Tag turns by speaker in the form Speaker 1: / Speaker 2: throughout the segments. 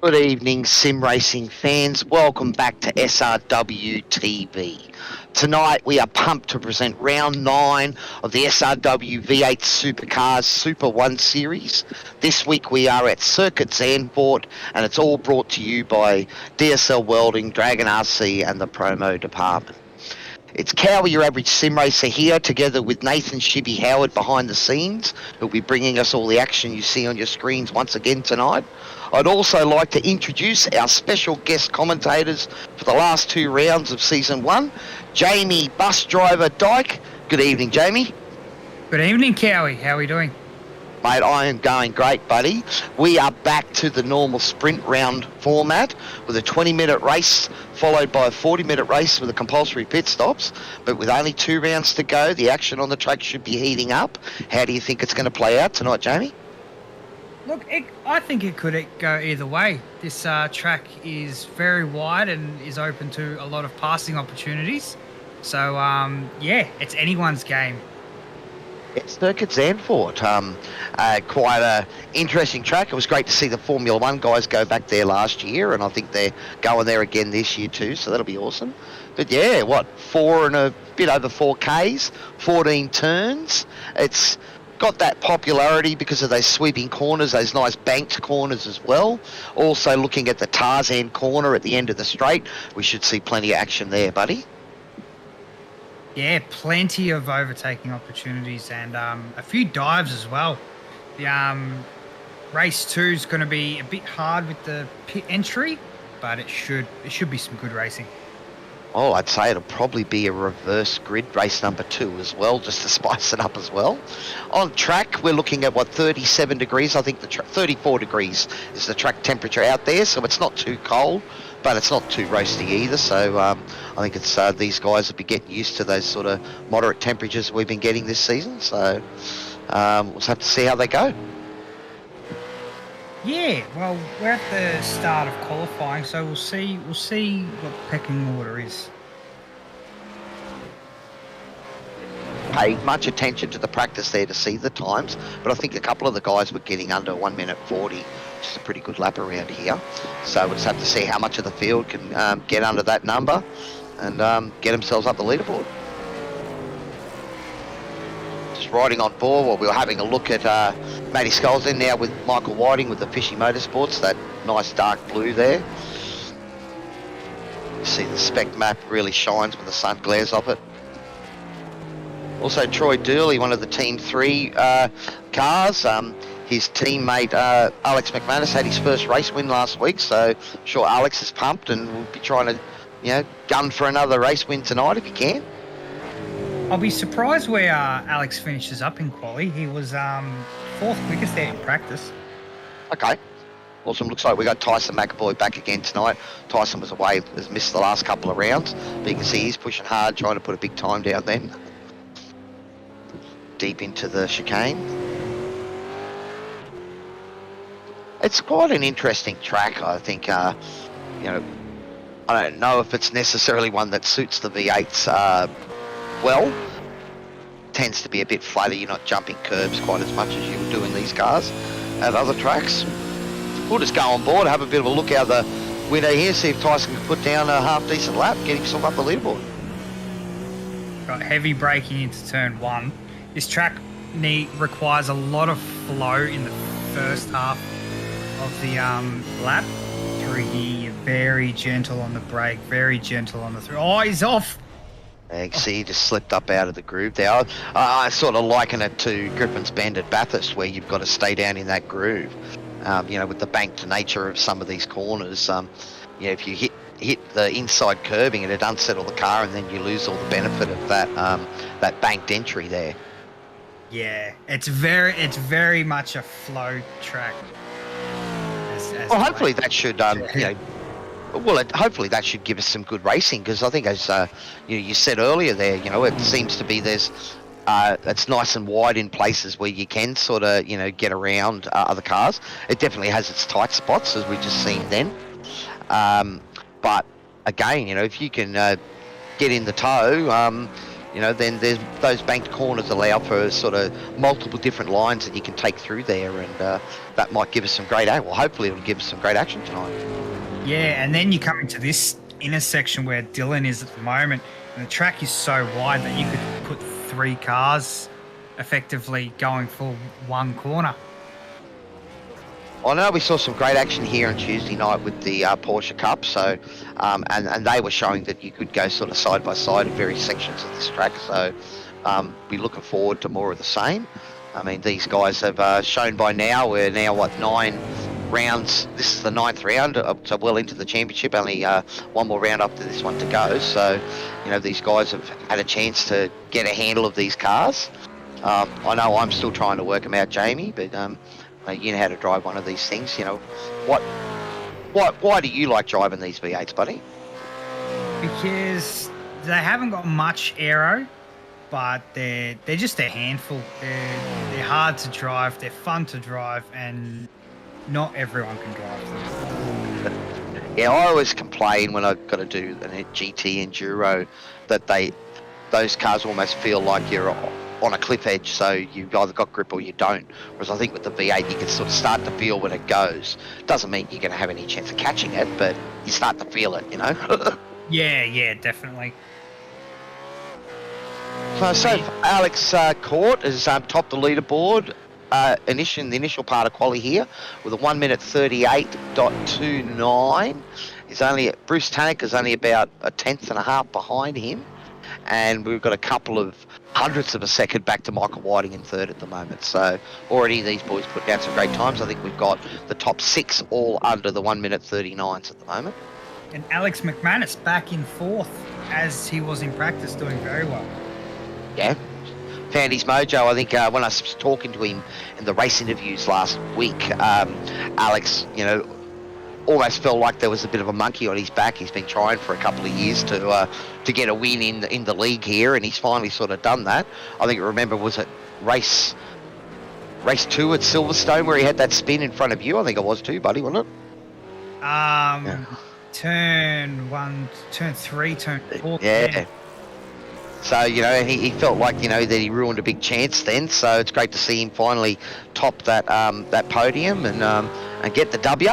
Speaker 1: Good evening, sim racing fans. Welcome back to SRW TV. Tonight we are pumped to present round 9 of the SRW V8 Supercars Super 1 Series. This week we are at Circuit Zandvoort, and it's all brought to you by DSL Welding, Dragonrc and the Promo Department. It's Cowie, your average sim racer, here, together with Nathan Shibby Howard behind the scenes, who'll be bringing us all the action you see on your screens once again tonight. I'd also like to introduce our special guest commentators for the last 2 rounds of Season 1, Jamie Bus Driver Dyke. Good evening, Jamie.
Speaker 2: Good evening, Cowie. How are we doing?
Speaker 1: Mate, I am going great, buddy. We are back to the normal sprint round format with a 20-minute race followed by a 40-minute race with a compulsory pit stops. But with only 2 rounds to go, the action on the track should be heating up. How do you think it's going to play out tonight, Jamie?
Speaker 2: Look, I think it could go either way. This track is very wide and is open to a lot of passing opportunities. So, yeah, it's anyone's game.
Speaker 1: It's Circuit Zandvoort. Quite a interesting track. It was great to see the Formula 1 guys go back there last year, and I think they're going there again this year too, so that'll be awesome. But yeah, 4 and a bit over 4Ks, 14 turns. It's got that popularity because of those sweeping corners, those nice banked corners as well. Also looking at the Tarzan corner at the end of the straight, we should see plenty of action there, buddy.
Speaker 2: Yeah, plenty of overtaking opportunities and a few dives as well. The race 2 is going to be a bit hard with the pit entry, but it should be some good racing.
Speaker 1: Oh, I'd say it'll probably be a reverse grid race number 2 as well, just to spice it up as well. On track, we're looking at 37 degrees. I think 34 degrees is the track temperature out there, so it's not too cold, but it's not too roasty either. So I think it's these guys will be getting used to those sort of moderate temperatures we've been getting this season. So we'll just have to see how they go.
Speaker 2: Yeah, well, we're at the start of qualifying, so we'll see what the pecking order is.
Speaker 1: Paid much attention to the practice there to see the times, but I think a couple of the guys were getting under 1 minute 40, which is a pretty good lap around here. So we'll just have to see how much of the field can get under that number and get themselves up the leaderboard. Just riding on board while we were having a look at Matty Sculls in now with Michael Whiting with the Fishy Motorsports, that nice dark blue there. You see the spec map really shines when the sun glares off it. Also Troy Durley, one of the Team 3 cars. His teammate Alex McManus had his first race win last week, so I'm sure Alex is pumped and will be trying to, gun for another race win tonight if he can.
Speaker 2: I'll be surprised where Alex finishes up in quali. He was 4th quickest there in practice.
Speaker 1: Okay. Awesome. Looks like we got Tyson McAvoy back again tonight. Tyson was away, has missed the last couple of rounds, but you can see he's pushing hard, trying to put a big time down then. Deep into the chicane. It's quite an interesting track, I think. I don't know if it's necessarily one that suits the V8s well. Tends to be a bit flatter. You're not jumping curbs quite as much as you would do in these cars at other tracks. We'll just go on board, have a bit of a look out the window here, see if Tyson can put down a half-decent lap, get himself up the leaderboard.
Speaker 2: Got heavy braking into turn 1. This track requires a lot of flow in the first half of the lap. Through here, very gentle on the brake, very gentle on the through. Oh, he's off!
Speaker 1: You see, he just slipped up out of the groove there. I sort of liken it to Griffin's Bend at Bathurst, where you've got to stay down in that groove. With the banked nature of some of these corners, if you hit the inside curbing, it'd unsettle the car, and then you lose all the benefit of that banked entry there.
Speaker 2: Yeah, it's very much a flow track.
Speaker 1: Well, hopefully that should, hopefully that should give us some good racing, because I think, as you said earlier there, it seems to be it's nice and wide in places where you can sort of, get around other cars. It definitely has its tight spots, as we just seen then. But again, if you can get in the tow, then there's those banked corners allow for sort of multiple different lines that you can take through there, and that might give us some great action. Well, hopefully it'll give us some great action tonight.
Speaker 2: Yeah, and then you come into this intersection where Dylan is at the moment, and the track is so wide that you could put 3 cars effectively going for one corner.
Speaker 1: I know we saw some great action here on Tuesday night with the Porsche Cup, so and they were showing that you could go sort of side by side in various sections of this track, so we're looking forward to more of the same. I mean, these guys have shown by now, we're now, 9 rounds, this is the 9th round, so well into the championship, only one more round up to this one to go, so, these guys have had a chance to get a handle of these cars. I know I'm still trying to work them out, Jamie, but you know how to drive one of these things. Why do you like driving these V8s, buddy?
Speaker 2: Because they haven't got much aero, but they're just a handful. They're hard to drive, they're fun to drive, and not everyone can drive them.
Speaker 1: Yeah, I always complain when I've got to do a GT Enduro that those cars almost feel like you're on a cliff edge, so you've either got grip or you don't. Whereas I think with the V8 you can sort of start to feel when it goes. Doesn't mean you're going to have any chance of catching it, but you start to feel it,
Speaker 2: Yeah, definitely.
Speaker 1: So Alex Court has topped the leaderboard in the initial part of quali here with a 1 minute 38.29. Bruce Tannick is only about a tenth and a half behind him, and we've got a couple of hundredths of a second back to Michael Whiting in third at the moment. So already these boys put down some great times. I think we've got the top 6 all under the 1 minute 39s at the moment.
Speaker 2: And Alex McManus back in 4th, as he was in practice, doing very well.
Speaker 1: Yeah, found his mojo. I think when I was talking to him in the race interviews last week, Alex, almost felt like there was a bit of a monkey on his back. He's been trying for a couple of years to get a win in the league here, and he's finally sort of done that. I think, was it race 2 at Silverstone where he had that spin in front of you? I think it was too, buddy, wasn't it?
Speaker 2: Yeah. Turn 1, turn 3, turn 4.
Speaker 1: Yeah. So, he felt like, that he ruined a big chance then. So it's great to see him finally top that podium and get the W.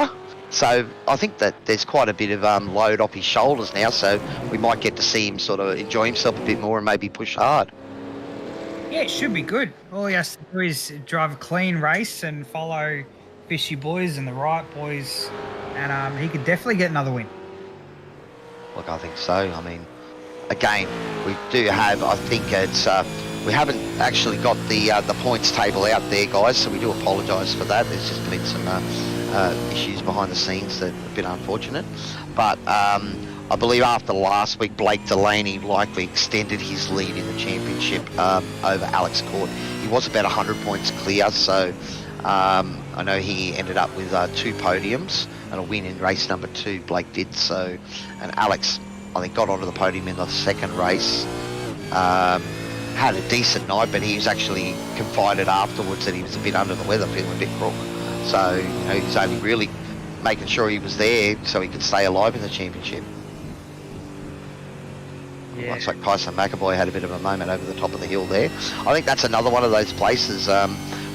Speaker 1: So I think that there's quite a bit of load off his shoulders now. So we might get to see him sort of enjoy himself a bit more and maybe push hard.
Speaker 2: Yeah, it should be good. All he has to do is drive a clean race and follow Fishy boys and the right boys, and he could definitely get another win.
Speaker 1: Look, I think so. I mean, again, we do have, I think it's, we haven't actually got the points table out there, guys, so we do apologise for that. There's just been some issues behind the scenes that have been unfortunate. But I believe after last week, Blake Delaney likely extended his lead in the championship over Alex Court. He was about 100 points clear, so I know he ended up with 2 podiums and a win in race number 2, Blake did. So, and Alex, I think, got onto the podium in the second race. Had a decent night, but he was actually confided afterwards that he was a bit under the weather, feeling a bit crook. So, he was only really making sure he was there so he could stay alive in the championship. Yeah. Looks like Tyson McAvoy had a bit of a moment over the top of the hill there. I think that's another one of those places where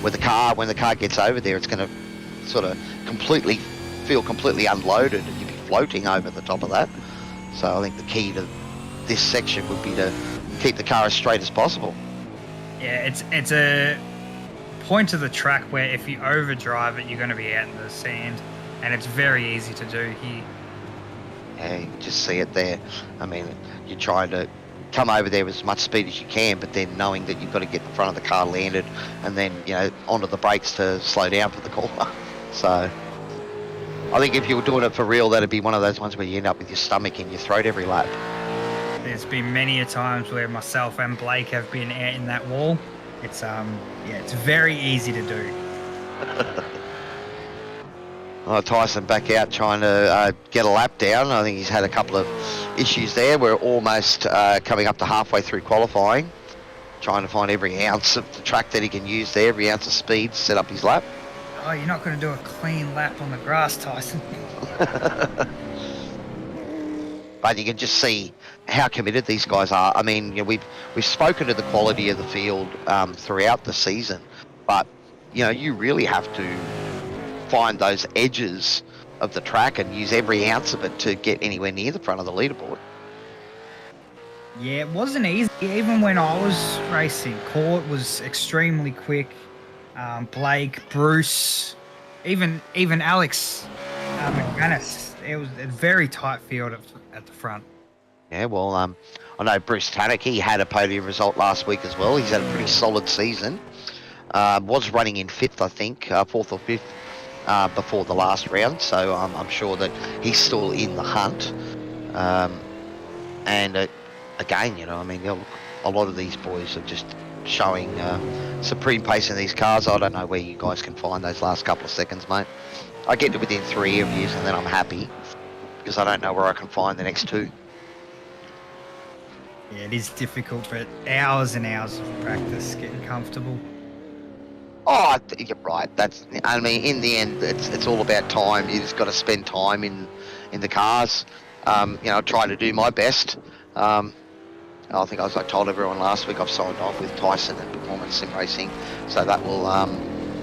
Speaker 1: when the car gets over there, it's going to sort of feel completely unloaded, and you'd be floating over the top of that. So I think the key to this section would be to keep the car as straight as possible.
Speaker 2: Yeah, it's a point of the track where if you overdrive it, you're going to be out in the sand, and it's very easy to do here.
Speaker 1: Yeah, you can just see it there. I mean, you're trying to come over there with as much speed as you can, but then knowing that you've got to get the front of the car landed and then, onto the brakes to slow down for the corner. So I think if you were doing it for real, that'd be one of those ones where you end up with your stomach in your throat every lap.
Speaker 2: There's been many a times where myself and Blake have been out in that wall. It's it's very easy to do.
Speaker 1: Tyson back out trying to get a lap down. I think he's had a couple of issues there. We're almost coming up to halfway through qualifying, trying to find every ounce of the track that he can use there, every ounce of speed to set up his lap.
Speaker 2: Oh, you're not going to do a clean lap on the grass, Tyson.
Speaker 1: but you can just see how committed these guys are. I mean, we've spoken to the quality of the field throughout the season, but you really have to find those edges of the track and use every ounce of it to get anywhere near the front of the leaderboard.
Speaker 2: Yeah, it wasn't easy. Even when I was racing, Court was extremely quick. Blake, Bruce, even Alex McManus. It was a very tight field at the front.
Speaker 1: Yeah, well, I know Bruce Tannock, he had a podium result last week as well. He's had a pretty solid season. Was running in fifth, I think, fourth or fifth before the last round. So I'm sure that he's still in the hunt. Again, I mean, a lot of these boys are just showing supreme pace in these cars. I don't know where you guys can find those last couple of seconds, mate. I get to within 3 of yous and then I'm happy because I don't know where I can find the next 2.
Speaker 2: Yeah, it is difficult, but hours and hours of practice getting comfortable.
Speaker 1: Oh, you're right. I mean, in the end, it's all about time. You just got to spend time in the cars. Try to do my best. I think I told everyone last week, I've signed off with Tyson and Performance Sim Racing, so that will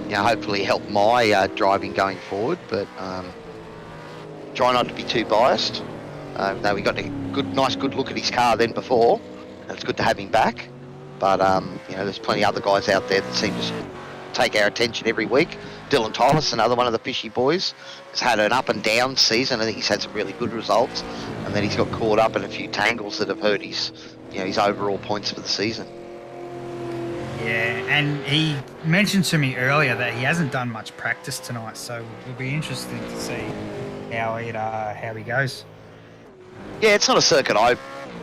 Speaker 1: hopefully help my driving going forward. But try not to be too biased. Though we got a nice good look at his car then before, and it's good to have him back. But there's plenty of other guys out there that seem to take our attention every week. Dylan Thomas, another one of the fishy boys, has had an up and down season. I think he's had some really good results, and then he's got caught up in a few tangles that have hurt his overall points for the season.
Speaker 2: Yeah, and he mentioned to me earlier that he hasn't done much practice tonight, so it'll be interesting to see how he goes.
Speaker 1: Yeah, it's not a circuit I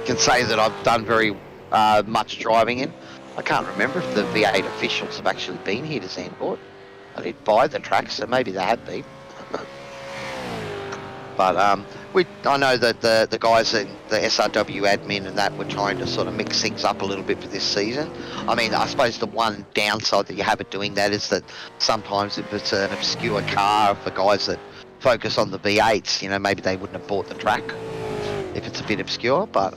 Speaker 1: can say that I've done very much driving in. I can't remember if the V8 officials have actually been here to Zandvoort. I did buy the track, so maybe they have been. But I know that the guys in the SRW admin and that were trying to sort of mix things up a little bit for this season. I mean, I suppose the one downside that you have at doing that is that sometimes if it's an obscure car for guys that focus on the V8s, maybe they wouldn't have bought the track if it's a bit obscure. But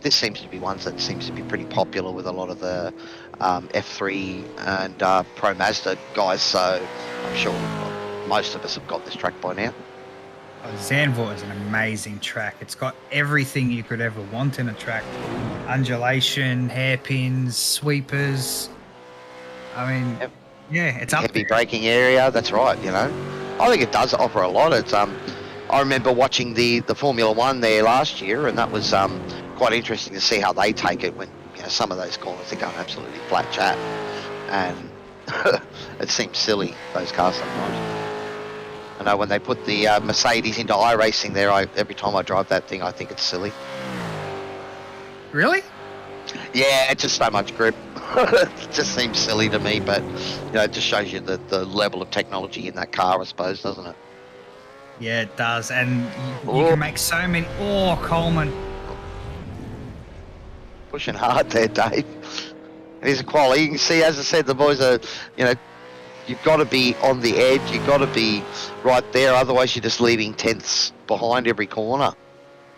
Speaker 1: this seems to be ones that seems to be pretty popular with a lot of the F3 and Pro Mazda guys, so I'm sure most of us have got this track by now.
Speaker 2: Zandvoort is an amazing track. It's got everything you could ever want in a track. Undulation, hairpins, sweepers. I mean, yeah, it's up
Speaker 1: heavy
Speaker 2: there.
Speaker 1: braking area, that's right, I think it does offer a lot. It's I remember watching the Formula One there last year, and that was quite interesting to see how they take it when some of those corners are going absolutely flat chat, and it seems silly, those cars sometimes. I know when they put the Mercedes into iRacing there, every time I drive that thing, I think it's silly.
Speaker 2: Really?
Speaker 1: Yeah, it's just so much grip. It just seems silly to me, but it just shows you the level of technology in that car, I suppose, doesn't it?
Speaker 2: Yeah, it does, and you can make so many. Oh, Coleman.
Speaker 1: Pushing hard there, Dave. Here's a quality. You can see, as I said, the boys are, you've got to be on the edge. You've got to be right there. Otherwise, you're just leaving tenths behind every corner.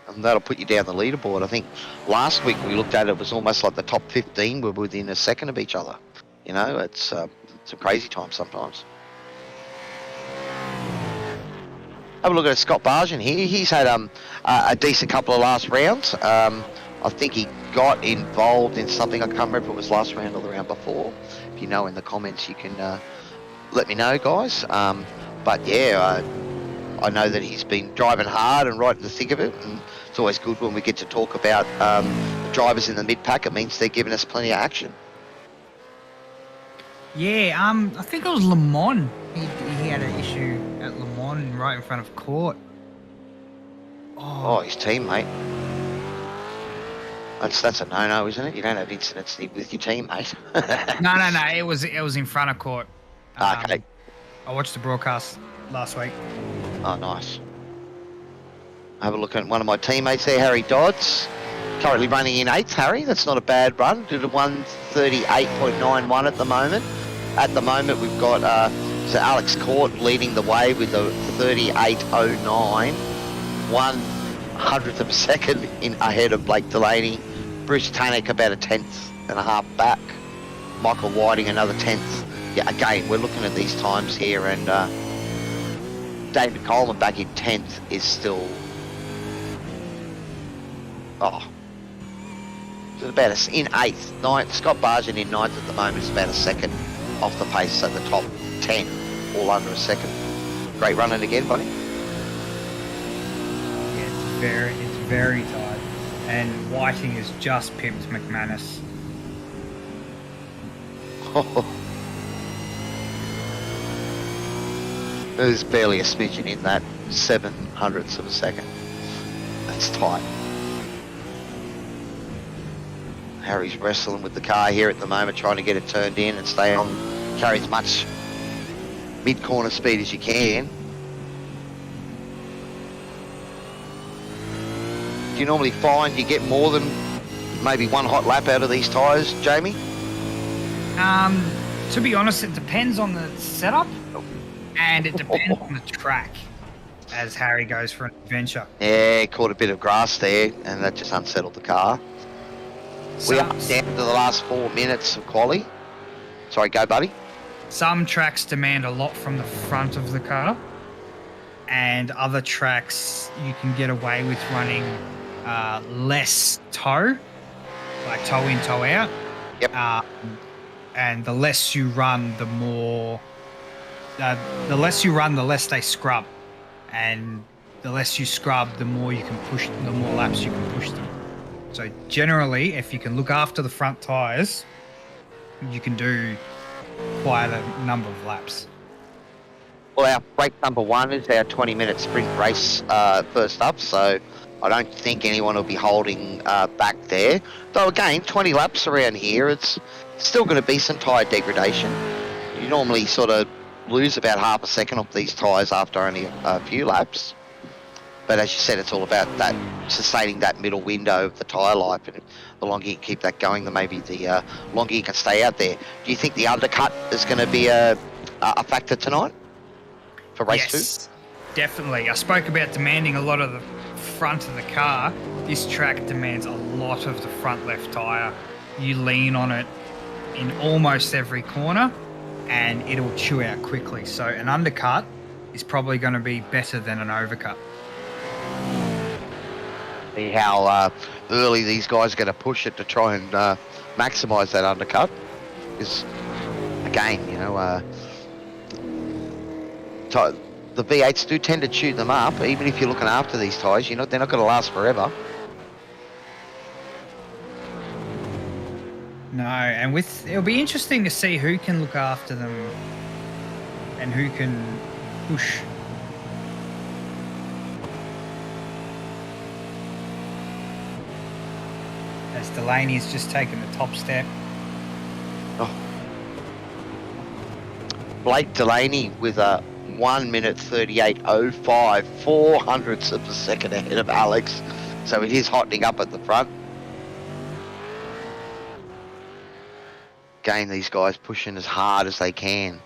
Speaker 1: And that'll put you down the leaderboard. I think last week we looked at it, was almost like the top 15 were within a second of each other. It's some crazy times sometimes. Have a look at Scott Bargen here. He's had a decent couple of last rounds. I think he got involved in something. I can't remember if it was last round or the round before. If you know in the comments, you can let me know, guys. But yeah, I know that he's been driving hard and right in the thick of it. And it's always good when we get to talk about the drivers in the mid-pack. It means they're giving us plenty of action.
Speaker 2: Yeah, I think it was Le Mans. He had an issue at Le Mans right in front of court.
Speaker 1: Oh, his teammate. That's a no-no, isn't it? You don't have incidents with your teammate.
Speaker 2: No. It was in front of court.
Speaker 1: Okay.
Speaker 2: I watched the broadcast last week.
Speaker 1: Oh, nice. Have a look at one of my teammates there, Harry Dodds. Currently running in 8th, Harry. That's not a bad run. Did a 1:38.91 at the moment. At the moment, we've got Alex Court leading the way with a 38.09. hundredth of a second in ahead of Blake Delaney. Bruce Tannick about a tenth and a half back. Michael Whiting another tenth. Yeah, again, we're looking at these times here, and David Coleman back in 10th is still... it's about in 8th. 9th. Scott Bargent in 9th at the moment is about a second off the pace, so the top 10 all under a second. Great running again, buddy.
Speaker 2: Yeah, it's very tight. And Whiting has just pipped McManus.
Speaker 1: There's barely a smidgen in that 700ths of a second. That's tight. Harry's wrestling with the car here at the moment, trying to get it turned in and stay on, carry as much mid-corner speed as you can. Do you normally find you get more than maybe one hot lap out of these tyres, Jamie?
Speaker 2: To be honest, it depends on the setup, and it depends on the track as Harry goes for an adventure.
Speaker 1: Yeah, caught a bit of grass there, and that just unsettled the car. We are down to the last 4 minutes of quali. Sorry, go, buddy.
Speaker 2: Some tracks demand a lot from the front of the car, and other tracks you can get away with running less tow, like toe in, toe out.
Speaker 1: Yep.
Speaker 2: And the less you run, the more... the less you run, the less they scrub. And the less you scrub, the more you can push, the more laps you can push them. So generally, if you can look after the front tyres, you can do quite a number of laps.
Speaker 1: Well, our race number 1 is our 20-minute sprint race first up, so I don't think anyone will be holding back there. Though again, 20 laps around here, it's still going to be some tyre degradation. You normally sort of lose about half a second off these tyres after only a few laps. But as you said, it's all about that sustaining that middle window of the tyre life, and the longer you keep that going, the maybe the longer you can stay out there. Do you think the undercut is going to be a factor tonight for race 2?
Speaker 2: Yes, definitely. I spoke about demanding a lot of the front of the car. This track demands a lot of the front left tyre. You lean on it in almost every corner, and it'll chew out quickly. So an undercut is probably going to be better than an overcut.
Speaker 1: See how early these guys are going to push it to try and maximise that undercut. Because, again, you know, the V8s do tend to chew them up. Even if you're looking after these tyres, you know, they're not going to last forever.
Speaker 2: No, and it'll be interesting to see who can look after them and who can push. As Delaney's just taken the top step.
Speaker 1: Oh. Blake Delaney with a 1 minute 38.05, 400ths of a second ahead of Alex. So it is hotting up at the front. Again, these guys pushing as hard as they can.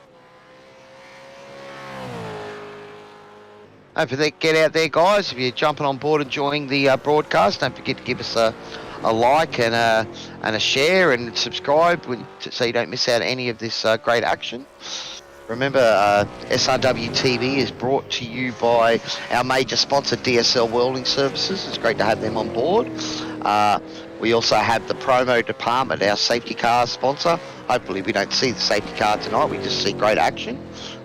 Speaker 1: Don't forget, get out there, guys. If you're jumping on board, enjoying the broadcast, don't forget to give us a like and a share and subscribe so you don't miss out any of this great action. Remember, SRW TV is brought to you by our major sponsor, DSL Welding Services. It's great to have them on board. We also have the Promo Department, our safety car sponsor. Hopefully we don't see the safety car tonight, we just see great action.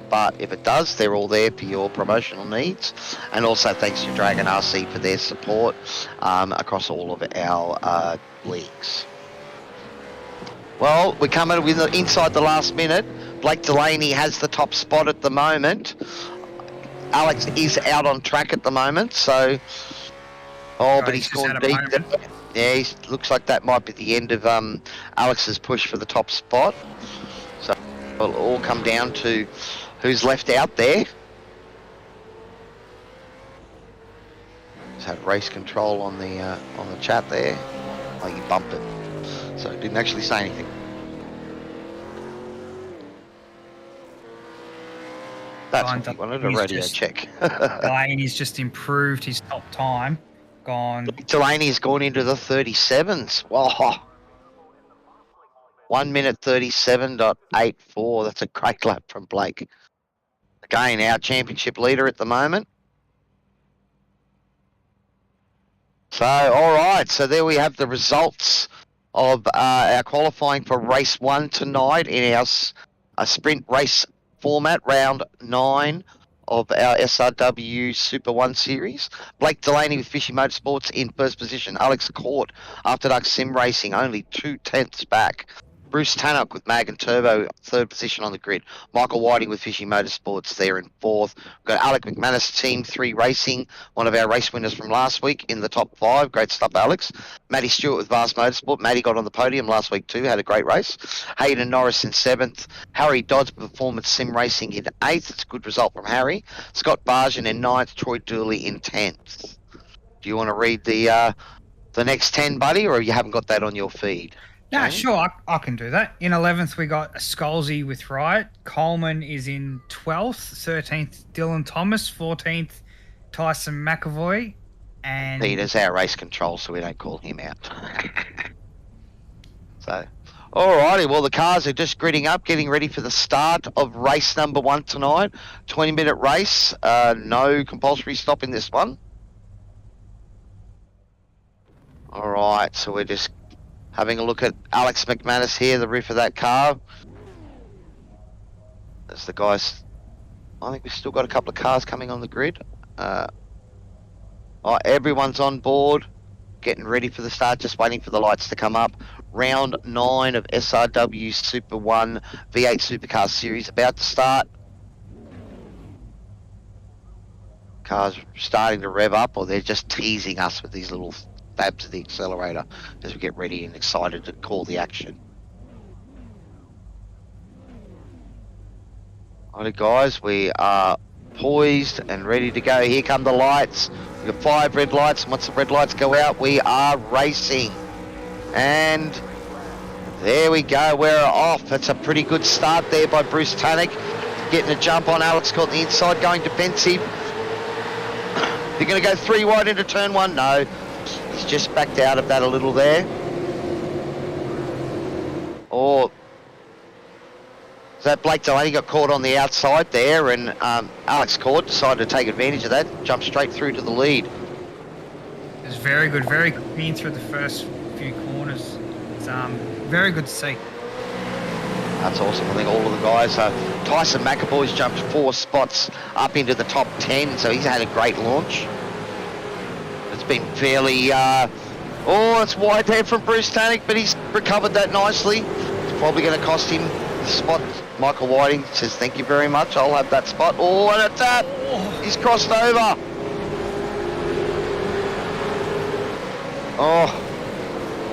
Speaker 1: But if it does, they're all there for your promotional needs. And also thanks to Dragonrc for their support across all of our leagues. Well, we're coming with inside the last minute. Blake Delaney has the top spot at the moment. Alex is out on track at the moment, so... but he's gone deep. Yeah, looks like that might be the end of Alex's push for the top spot. So it'll all come down to who's left out there. Just had race control on the chat there. Oh, you bumped it, so it didn't actually say anything. That's what he wanted, a radio check.
Speaker 2: Delaney's just improved his top time gone.
Speaker 1: Delaney's gone into the 37s. Wow. 1 minute 37.84. That's a great lap from Blake. Again, our championship leader at the moment. So, all right. So there we have the results of our qualifying for race 1 tonight in our sprint race format, round 9 of our SRW Super 1 series. Blake Delaney with Fishy Motorsports in first position. Alex Court, After Dark Sim Racing, only 2/10 back. Bruce Tannock with Mag and Turbo, third position on the grid. Michael Whiting with Fishy Motorsports there in fourth. We've got Alec McManus, Team 3 Racing, one of our race winners from last week in the top 5. Great stuff, Alex. Matty Stewart with Vast Motorsport. Matty got on the podium last week too, had a great race. Hayden Norris in 7th. Harry Dodds Performance Sim Racing in 8th. It's a good result from Harry. Scott Barjan in 9th. Troy Dooley in 10th. Do you want to read the next 10, buddy, or you haven't got that on your feed?
Speaker 2: Yeah, sure, I can do that. In 11th, we got Scalzi with Riot. Coleman is in 12th. 13th, Dylan Thomas. 14th, Tyson McAvoy. And
Speaker 1: Peter's our race control, so we don't call him out. So, alrighty, well, the cars are just gridding up, getting ready for the start of race number 1 tonight. 20-minute race. No compulsory stop in this one. Alright, so we're just having a look at Alex McManus here, the rear of that car. There's the guys. I think we've still got a couple of cars coming on the grid. Everyone's on board, getting ready for the start, just waiting for the lights to come up. Round 9 of SRW Super 1 V8 Supercars series about to start. Cars starting to rev up, or they're just teasing us with these little stabs of the accelerator as we get ready and excited to call the action. Alright guys, we are poised and ready to go. Here come the lights. We've got 5 red lights, and once the red lights go out, we are racing. And there we go, we're off. That's a pretty good start there by Bruce Tannock. Getting a jump on Alex Court on the inside, going defensive. They're going to go 3 wide into turn 1. No. He's just backed out of that a little there. Or that Blake Delaney got caught on the outside there, and Alex Court decided to take advantage of that, jump straight through to the lead.
Speaker 2: It was very good, very clean through the first few corners. It's very good to see.
Speaker 1: That's awesome. I think all of the guys. Tyson McAvoy's jumped 4 spots up into the top 10, so he's had a great launch. It's been fairly... it's wide there from Bruce Tannock, but he's recovered that nicely. It's probably going to cost him the spot. Michael Whiting says, thank you very much, I'll have that spot. Oh, and a tap! He's crossed over. Oh,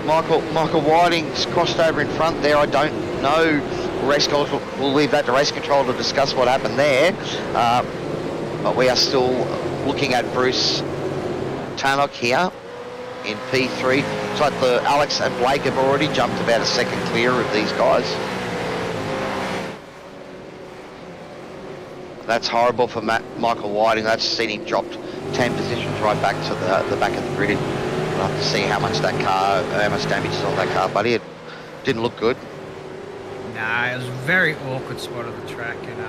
Speaker 1: Michael Whiting's crossed over in front there. I don't know. Race control, we'll leave that to race control to discuss what happened there. But we are still looking at Bruce Tannock here in P3. It's like the Alex and Blake have already jumped about a second clear of these guys. That's horrible for Michael Whiting. That's seen him dropped 10 positions right back to the back of the grid. We'll have to see how much damage is on that car, buddy. It didn't look good.
Speaker 2: Nah, it was a very awkward spot of the track, and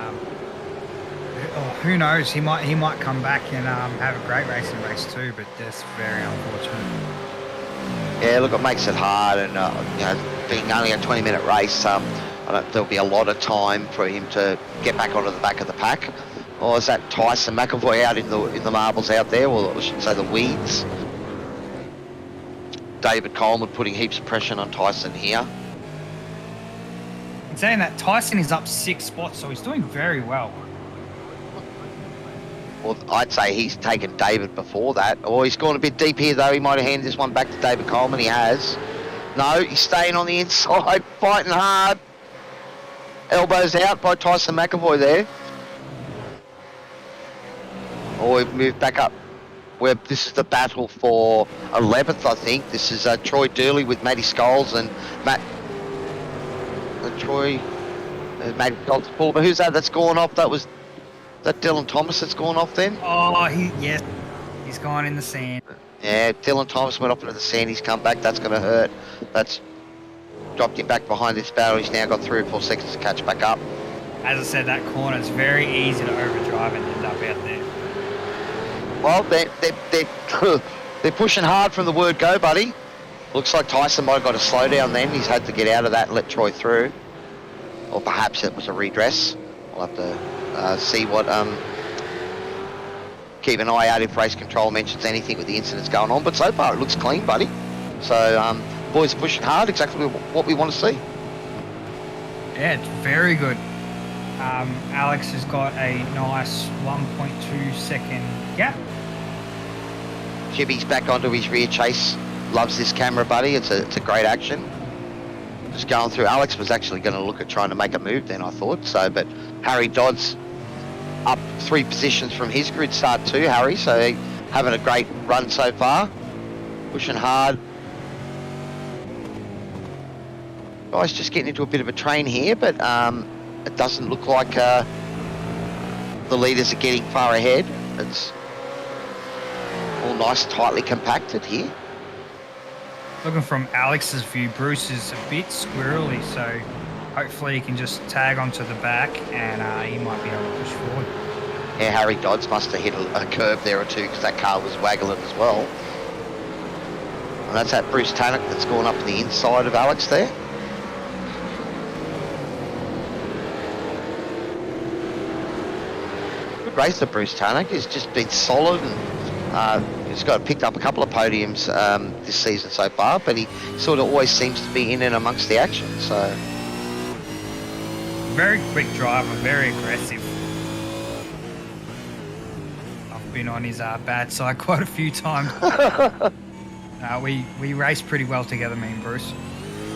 Speaker 2: who knows? He might come back and have a great race in race 2, but that's very unfortunate.
Speaker 1: Yeah, look, it makes it hard, and being only a 20-minute race, there'll be a lot of time for him to get back onto the back of the pack. Or is that Tyson McAvoy out in the marbles out there, or I should say the weeds? David Coleman putting heaps of pressure on Tyson here.
Speaker 2: In saying that, Tyson is up 6 spots, so he's doing very well.
Speaker 1: Well, I'd say he's taken David before that. Or he's gone a bit deep here, though. He might have handed this one back to David Coleman. He has. No, he's staying on the inside, fighting hard. Elbows out by Tyson McAvoy there. Oh, we've moved back up. This is the battle for 11th, I think. This is Troy Dooley with Matty Scholes and Matt. Matty Scholes pulled. But who's that that's gone off? That Dylan Thomas that's gone off then?
Speaker 2: Oh, yes. He's gone in the sand.
Speaker 1: Yeah, Dylan Thomas went off into the sand. He's come back. That's going to hurt. That's dropped him back behind this battle. He's now got 3 or 4 seconds to catch back up.
Speaker 2: As I said, that corner is very easy to overdrive and end up out there.
Speaker 1: Well, they're pushing hard from the word go, buddy. Looks like Tyson might have got a slowdown then. He's had to get out of that and let Troy through. Or perhaps it was a redress. We'll have to see what... keep an eye out if race control mentions anything with the incidents going on. But so far, it looks clean, buddy. So, boys are pushing hard. Exactly what we want to see.
Speaker 2: Yeah, it's very good. Alex has got a nice 1.2 second gap.
Speaker 1: Jibby's back onto his rear chase. Loves this camera, buddy. It's a great action. Just going through. Alex was actually going to look at trying to make a move then, I thought. So, but Harry Dodds up 3 positions from his grid start too, Harry. So having a great run so far. Pushing hard. Guys just getting into a bit of a train here, but it doesn't look like the leaders are getting far ahead. It's all nice, tightly compacted here.
Speaker 2: Looking from Alex's view, Bruce is a bit squirrely, so hopefully he can just tag onto the back and he might be able to push forward.
Speaker 1: Yeah, Harry Dodds must have hit a curve there or two because that car was waggling as well. And that's that Bruce Tannock that's gone up to the inside of Alex there. Good race to Bruce Tannock. He's just been solid and he's picked up a couple of podiums this season so far, but he sort of always seems to be in and amongst the action. So
Speaker 2: very quick driver, very aggressive. I've been on his bad side quite a few times. We race pretty well together, me and Bruce.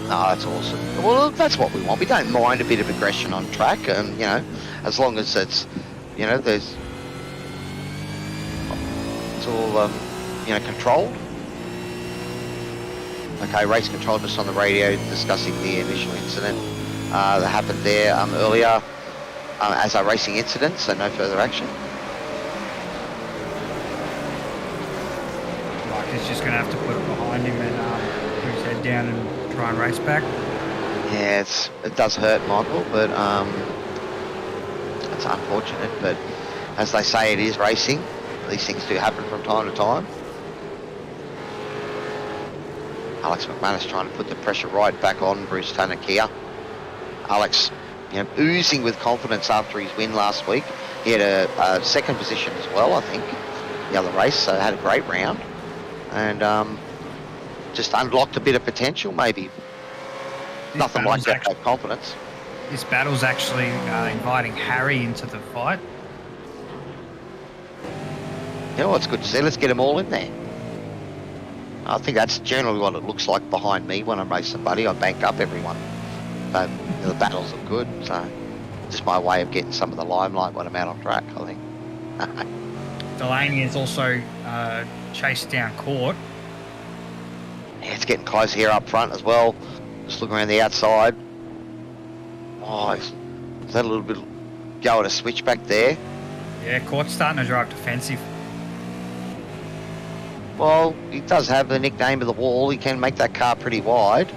Speaker 1: No, that's awesome. Well, that's what we want. We don't mind a bit of aggression on track, and you know, as long as it's, you know, it's all, you know, controlled. Okay, race control just on the radio discussing the initial incident that happened there earlier as a racing incident, so no further action.
Speaker 2: He's just going to have to put it behind him and put his head down and try and race back.
Speaker 1: Yeah, it does hurt, Michael, but it's unfortunate. But as they say, it is racing. These things do happen from time to time. Alex McManus trying to put the pressure right back on Bruce Tannock here. Alex, you know, oozing with confidence after his win last week. He had a second position as well, I think, the other race, so had a great round. And just unlocked a bit of potential, maybe. Nothing like that confidence.
Speaker 2: This battle's actually inviting Harry into the fight.
Speaker 1: You know what's good to see? Let's get them all in there. I think that's generally what it looks like behind me when I'm racing, buddy. I bank up everyone. But you know, the battles are good, so just my way of getting some of the limelight when I'm out on track, I think.
Speaker 2: Delaney has also chased down Court.
Speaker 1: Yeah, it's getting close here up front as well. Just looking around the outside. Oh, is that a little bit go at a switchback there?
Speaker 2: Yeah, Court's starting to drive defensive.
Speaker 1: Well, he does have the nickname of the wall. He can make that car pretty wide.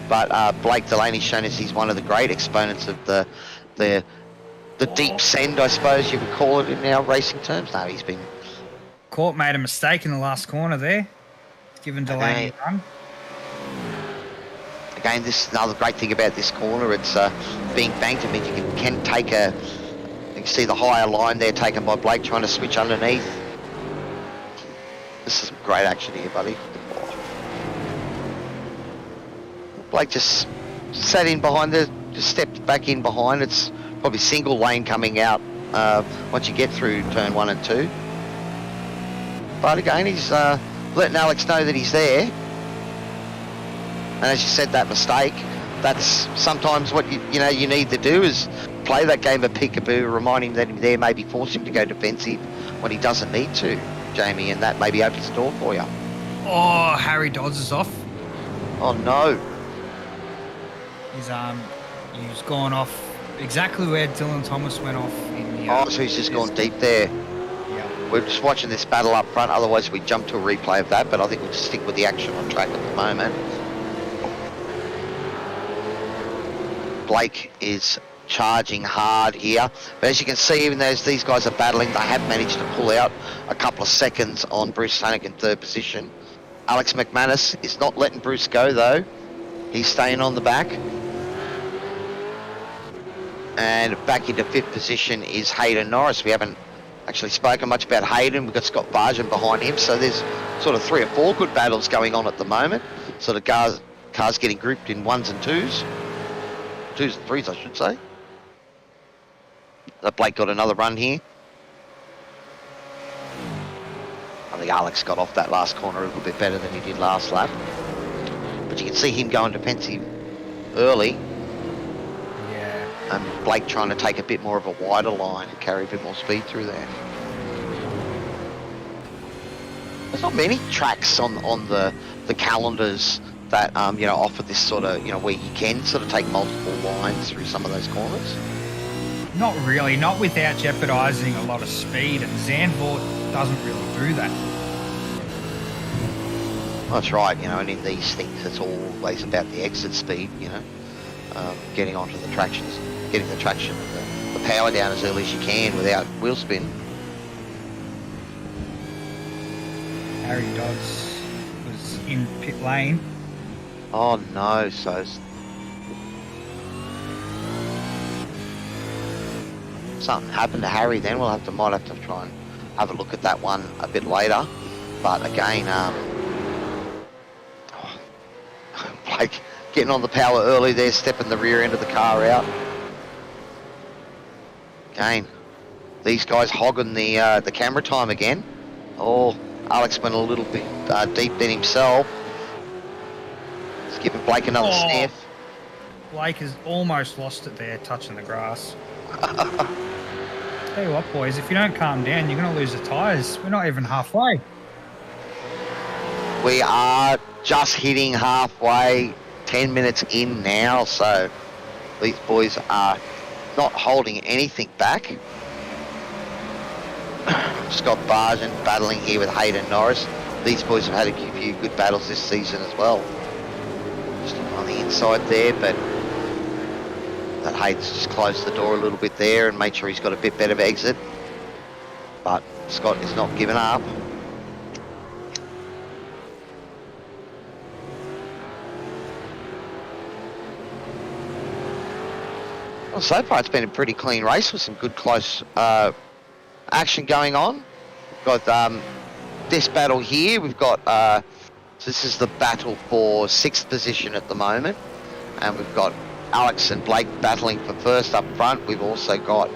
Speaker 1: But Blake Delaney's shown us he's one of the great exponents of the deep send, I suppose you would call it in our racing terms. No, he's been...
Speaker 2: Court made a mistake in the last corner there. He's given Delaney a run.
Speaker 1: Again, this is another great thing about this corner. It's being banked. It means you can take you can see the higher line there taken by Blake trying to switch underneath. This is some great action here, buddy. Blake just sat in behind there, just stepped back in behind. It's probably single lane coming out once you get through turn 1 and 2. But again, he's letting Alex know that he's there. And as you said, that mistake, that's sometimes what you need to do is play that game of peekaboo, remind him that he's there, maybe force him to go defensive when he doesn't need to, Jamie, and that maybe opens the door for you.
Speaker 2: Oh, Harry Dodds is off.
Speaker 1: Oh no.
Speaker 2: He's gone off exactly where Dylan Thomas went off in the...
Speaker 1: so he's just gone deep there.
Speaker 2: Yeah.
Speaker 1: We're just watching this battle up front, otherwise we jump to a replay of that, but I think we'll just stick with the action on track at the moment. Blake is charging hard here, but as you can see, even as these guys are battling, they have managed to pull out a couple of seconds on Bruce Tanek in third position. Alex McManus is not letting Bruce go though. He's staying on the back. And back into fifth position is Hayden Norris. We haven't actually spoken much about Hayden. We've got Scott Bargen behind him, so there's sort of 3 or 4 good battles going on at the moment. So the cars getting grouped in 1s and 2s. 2s and 3s, I should say. Blake got another run here. I think Alex got off that last corner a little bit better than he did last lap. But you can see him going defensive early.
Speaker 2: Yeah.
Speaker 1: And Blake trying to take a bit more of a wider line and carry a bit more speed through there. There's not many tracks on the calendars that offer this sort of, where you can sort of take multiple lines through some of those corners.
Speaker 2: Not really, not without jeopardising a lot of speed, and Zandvoort doesn't really do that.
Speaker 1: That's right, and in these things it's always about the exit speed, getting onto the tractions, getting the traction and the power down as early as you can without wheel spin.
Speaker 2: Harry Dodds was in pit lane.
Speaker 1: Oh no, so something happened to Harry then. Might have to try and have a look at that one a bit later. But again, Blake getting on the power early there, stepping the rear end of the car out. Again, these guys hogging the camera time again. Oh, Alex went a little bit deep then himself. He's giving Blake another sniff.
Speaker 2: Blake has almost lost it there, touching the grass. Tell you what, boys, if you don't calm down, you're going to lose the tyres. We're not even halfway.
Speaker 1: We are just hitting halfway, 10 minutes in now, so these boys are not holding anything back. Scott Bargen battling here with Hayden Norris. These boys have had a few good battles this season as well. Just on the inside there, but that Hayden's just closed the door a little bit there and made sure he's got a bit better exit. But Scott is not giving up. Well, so far it's been a pretty clean race with some good close action going on. We've got this battle here. We've got, so this is the battle for 6th position at the moment. And we've got Alex and Blake battling for first up front. We've also got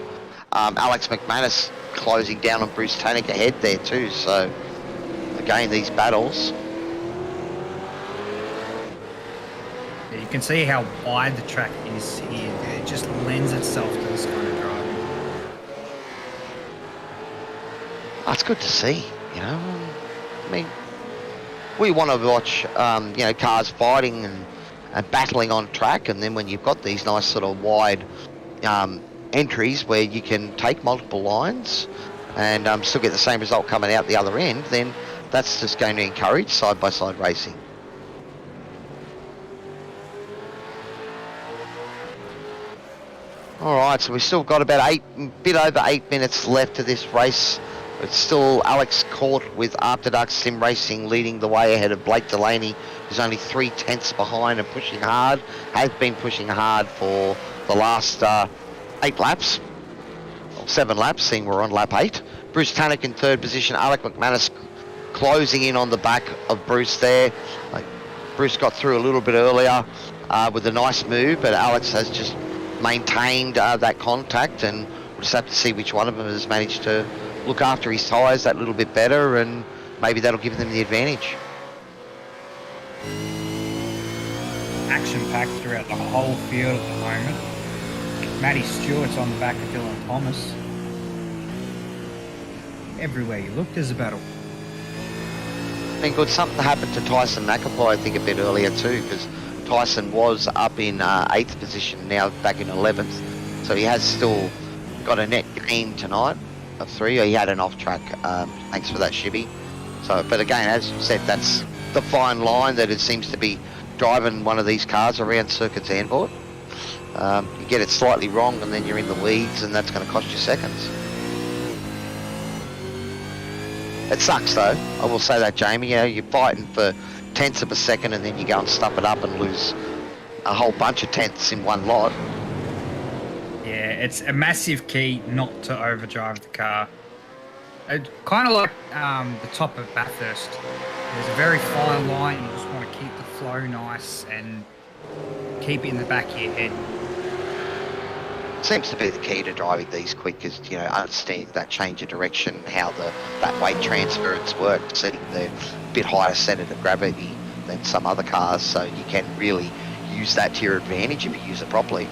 Speaker 1: Alex McManus closing down on Bruce Tanek ahead there too. So again, these battles.
Speaker 2: Yeah, you can see how wide the track is here. It just lends itself to this kind of driving.
Speaker 1: That's good to see, I mean, we want to watch, cars fighting and battling on track, and then when you've got these nice sort of wide entries where you can take multiple lines and still get the same result coming out the other end, then that's just going to encourage side-by-side racing. Alright, so we've still got about a bit over 8 minutes left to this race. It's still Alex Court with After Dark Sim Racing leading the way ahead of Blake Delaney, who's only 3/10 behind and pushing hard. Has been pushing hard for the last 8 laps, or 7 laps, seeing we're on lap 8. Bruce Tanek in 3rd position, Alec McManus closing in on the back of Bruce there. Bruce got through a little bit earlier with a nice move, but Alex has just maintained that contact, and we'll just have to see which one of them has managed to look after his tyres that little bit better, and maybe that'll give them the advantage.
Speaker 2: Action-packed throughout the whole field at the moment. Matty Stewart's on the back of Dylan Thomas. Everywhere you look, there's a battle.
Speaker 1: I think good. Something happened to Tyson McAvoy, I think, a bit earlier too, because Tyson was up in 8th position, now back in 11th. So he has still got a net gain tonight. of 3. He had an off track. Thanks for that, Shibby. So, but again, as you said, that's the fine line that it seems to be driving one of these cars around Circuit Zandvoort. You get it slightly wrong and then you're in the weeds, and that's going to cost you seconds. It sucks though, I will say that, Jamie. You know, you're fighting for tenths of a second and then you go and stuff it up and lose a whole bunch of tenths in one lot.
Speaker 2: Yeah, it's a massive key not to overdrive the car. Kind of like the top of Bathurst. There's a very fine line. You just want to keep the flow nice and keep it in the back of your head.
Speaker 1: Seems to be the key to driving these quick, is, you know, understanding that change of direction, how that weight transference works, setting the bit higher centre of gravity than some other cars, so you can really use that to your advantage if you use it properly.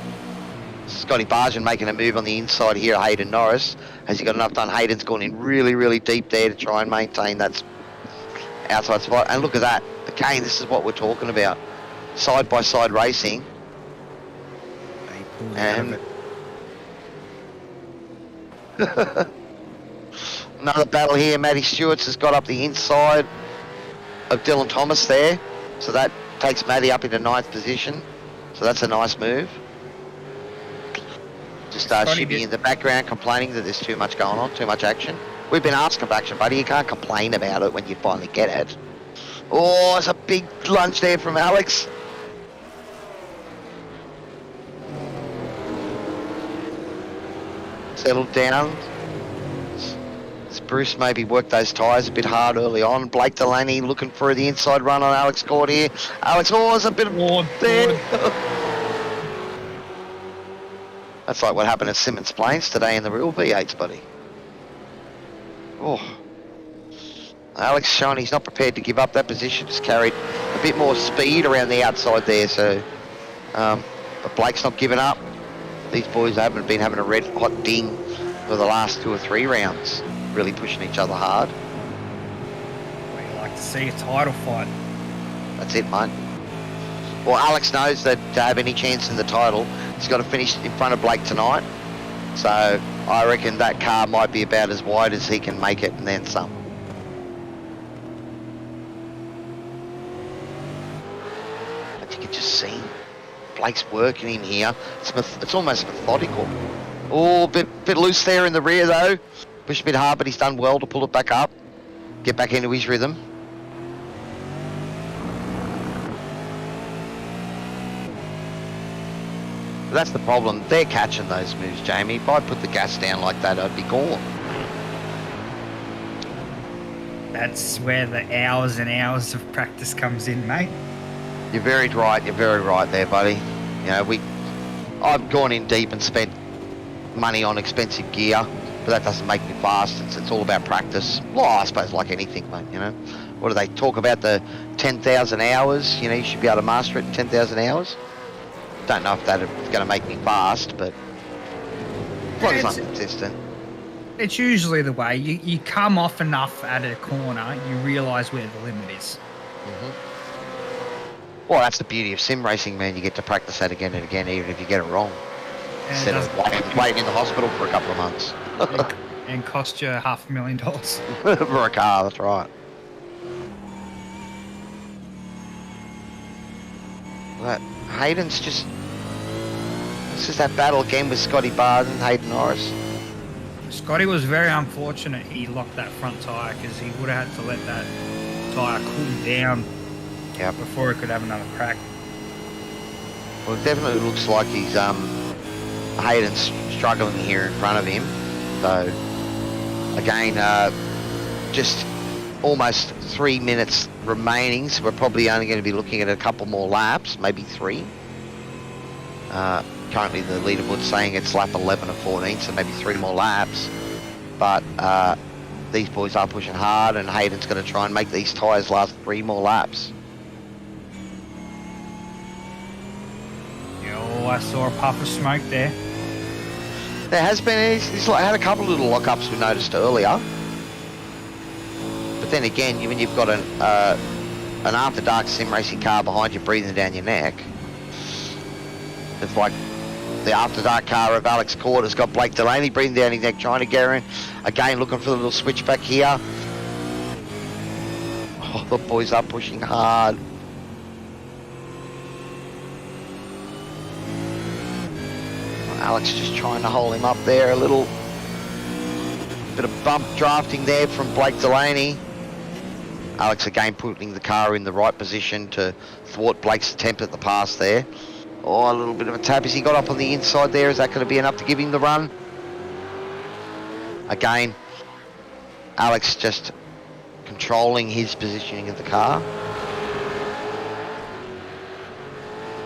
Speaker 1: Scotty Bargen making a move on the inside here, Hayden Norris. Has he got enough done? Hayden's gone in really, really deep there to try and maintain that outside spot. And look at that. Again, this is what we're talking about. Side-by-side racing. And another battle here. Matty Stewart's has got up the inside of Dylan Thomas there. So that takes Matty up into 9th position. So that's a nice move. Just Shibby in the background complaining that there's too much going on, too much action. We've been asking for action, buddy. You can't complain about it when you finally get it. Oh, it's a big lunge there from Alex. Settled down. Bruce maybe worked those tyres a bit hard early on. Blake Delaney looking for the inside run on Alex Cord here. Alex, oh, there's a bit of there. That's like what happened at Simmons Plains today in the real V8s, buddy. Oh. Alex showing he's not prepared to give up that position. Just carried a bit more speed around the outside there. So, but Blake's not giving up. These boys haven't been having a red hot ding for the last 2 or 3 rounds. Really pushing each other hard.
Speaker 2: We'd like to see a title fight.
Speaker 1: That's it, mate. Well, Alex knows that to have any chance in the title, he's got to finish in front of Blake tonight. So I reckon that car might be about as wide as he can make it, and then some. But you can just see Blake's working in here. It's almost methodical. Oh, a bit loose there in the rear though. Pushed a bit hard, but he's done well to pull it back up. Get back into his rhythm. But that's the problem. They're catching those moves, Jamie. If I put the gas down like that, I'd be gone.
Speaker 2: That's where the hours and hours of practice comes in, mate.
Speaker 1: You're very right. You're very right there, buddy. You know, I've gone in deep and spent money on expensive gear, but that doesn't make me fast. It's all about practice. Well, I suppose like anything, mate, you know. What do they talk about, the 10,000 hours? You know, you should be able to master it in 10,000 hours. Don't know if that's going to make me fast, but as long as I'm consistent.
Speaker 2: It's usually the way. You come off enough at a corner, you realise where the limit is.
Speaker 1: Well, that's the beauty of sim racing, man. You get to practice that again and again, even if you get it wrong. Instead of waiting in the hospital for a couple of months.
Speaker 2: And cost you $500,000.
Speaker 1: For a car, that's right. But Hayden's just... This is that battle again with Scotty Barden, Hayden Norris.
Speaker 2: Scotty was very unfortunate he locked that front tyre, because he would have had to let that tyre cool down before he could have another crack.
Speaker 1: Well, it definitely looks like he's Hayden's struggling here in front of him. So again, just almost 3 minutes remaining, so we're probably only going to be looking at a couple more laps, maybe 3. Currently the leaderboard's saying it's lap 11 of 14, so maybe 3 more laps. But these boys are pushing hard, and Hayden's going to try and make these tyres last 3 more laps.
Speaker 2: Oh, I saw a puff of smoke there.
Speaker 1: There has been, he's like had a couple of little lockups we noticed earlier. But then again, when you've got an after dark sim racing car behind you breathing down your neck, it's like The After Dark car of Alex Court has got Blake Delaney breathing down his neck, trying to get in. Again, looking for the little switchback here. Oh, the boys are pushing hard. Alex just trying to hold him up there. A little bit of bump drafting there from Blake Delaney. Alex again putting the car in the right position to thwart Blake's attempt at the pass there. Oh, a little bit of a tap as he got up on the inside there. Is that going to be enough to give him the run? Again, Alex just controlling his positioning of the car,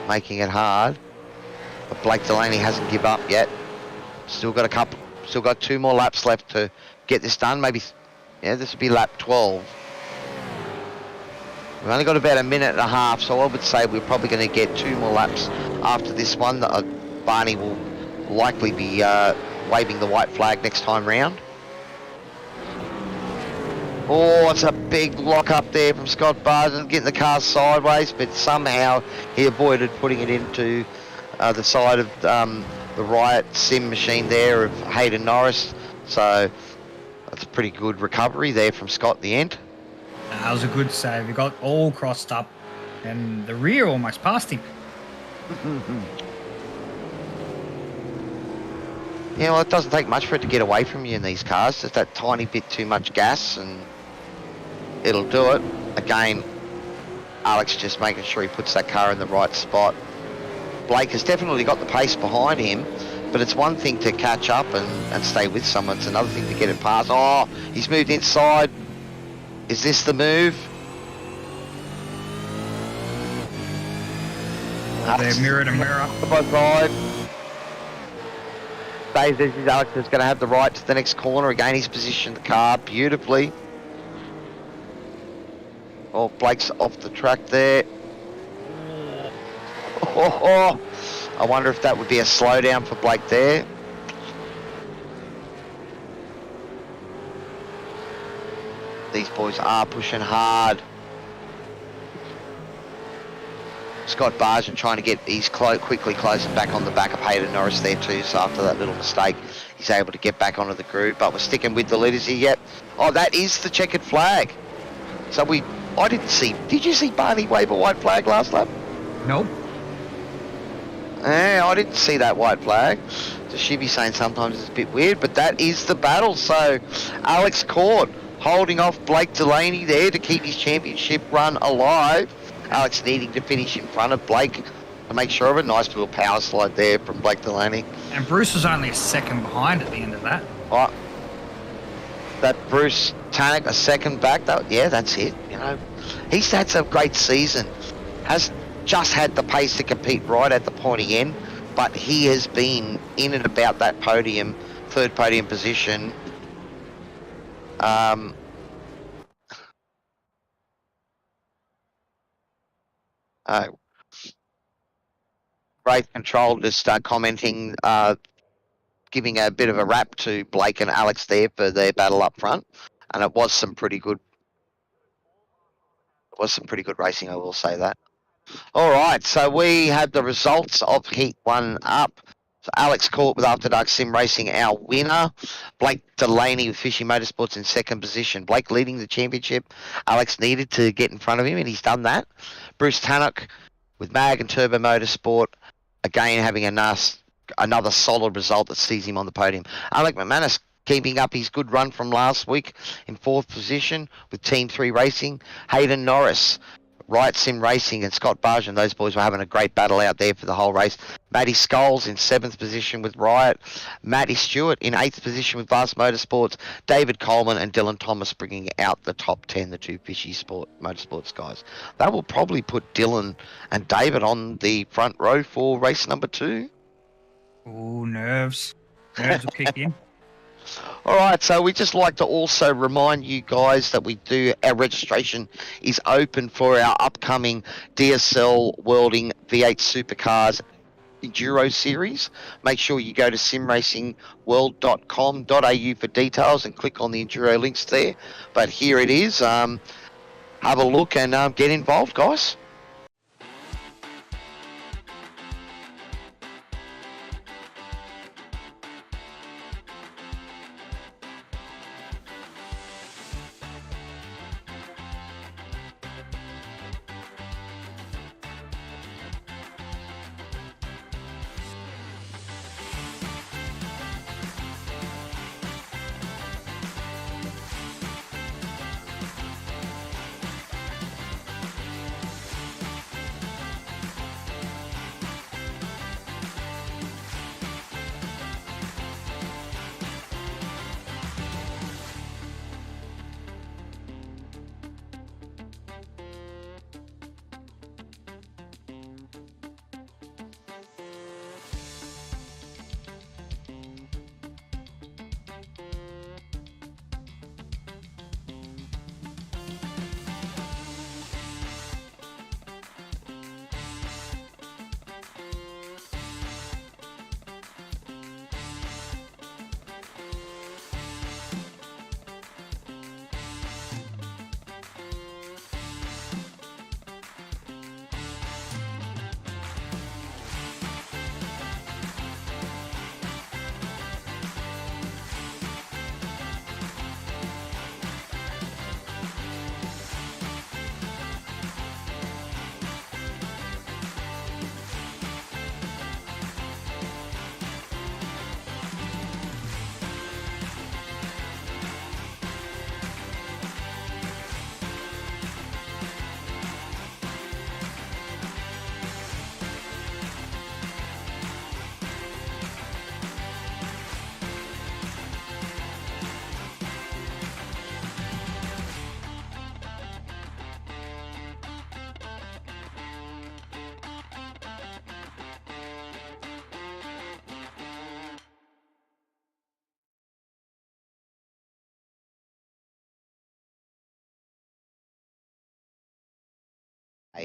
Speaker 1: making it hard. But Blake Delaney hasn't given up yet. Still got 2 more laps left to get this done. Maybe, yeah, this would be lap 12. We've only got about a minute and a half, so I would say we're probably going to get 2 more laps after this one. Barney will likely be waving the white flag next time round. Oh, it's a big lock up there from Scott Barton, getting the car sideways, but somehow he avoided putting it into the side of the Riot sim machine there of Hayden Norris. So that's a pretty good recovery there from Scott at the end.
Speaker 2: That was a good save. He got all crossed up and the rear almost passed him.
Speaker 1: Yeah, well, it doesn't take much for it to get away from you in these cars. Just that tiny bit too much gas and it'll do it. Again, Alex just making sure he puts that car in the right spot. Blake has definitely got the pace behind him, but it's one thing to catch up and stay with someone. It's another thing to get it past. Oh, he's moved inside. Is this the move?
Speaker 2: They're mirror to mirror.
Speaker 1: Both side. Dave, this is Alex is going to have the right to the next corner. Again, he's positioned the car beautifully. Oh, Blake's off the track there. Oh, I wonder if that would be a slowdown for Blake there. These boys are pushing hard. Scott Barton trying to get, he's quickly closing back on the back of Hayden Norris there too, so after that little mistake, he's able to get back onto the group, but we're sticking with the leaders here yet. Oh, that is the checkered flag. So I didn't see, did you see Barney wave a white flag last lap?
Speaker 2: Nope.
Speaker 1: Yeah, I didn't see that white flag. So she'd be saying sometimes it's a bit weird, but that is the battle. So Alex Court holding off Blake Delaney there to keep his championship run alive. Alex needing to finish in front of Blake to make sure of it. Nice little power slide there from Blake Delaney.
Speaker 2: And Bruce was only a second behind at the end of that.
Speaker 1: Oh, that Bruce Tannock a second back. Yeah, that's it. You know, he's had some great season. Has just had the pace to compete right at the pointy end, but he has been in and about that podium, third podium position. Race Control just commenting, giving a bit of a rap to Blake and Alex there for their battle up front, and it was some pretty good. It was some pretty good racing, I will say that. All right, so we have the results of Heat 1 up. So Alex Court with After Dark Sim Racing, our winner. Blake Delaney with Fishy Motorsports in second position. Blake leading the championship. Alex needed to get in front of him, and he's done that. Bruce Tannock with Mag and Turbo Motorsport, again having another solid result that sees him on the podium. Alec McManus keeping up his good run from last week in fourth position with Team 3 Racing. Hayden Norris, Riot Sim Racing, and Scott Barton, those boys were having a great battle out there for the whole race. Matty Scholes in 7th position with Riot. Matty Stewart in 8th position with Vast Motorsports. David Coleman and Dylan Thomas bringing out the top 10, the two Fishy Motorsports guys. That will probably put Dylan and David on the front row for race number 2.
Speaker 2: Ooh, nerves. Nerves will kick in.
Speaker 1: All right, so we just like to also remind you guys that our registration is open for our upcoming DSL Worlding V8 Supercars Enduro Series. Make sure you go to simracingworld.com.au for details and click on the Enduro links there. But here it is. Have a look and get involved, guys.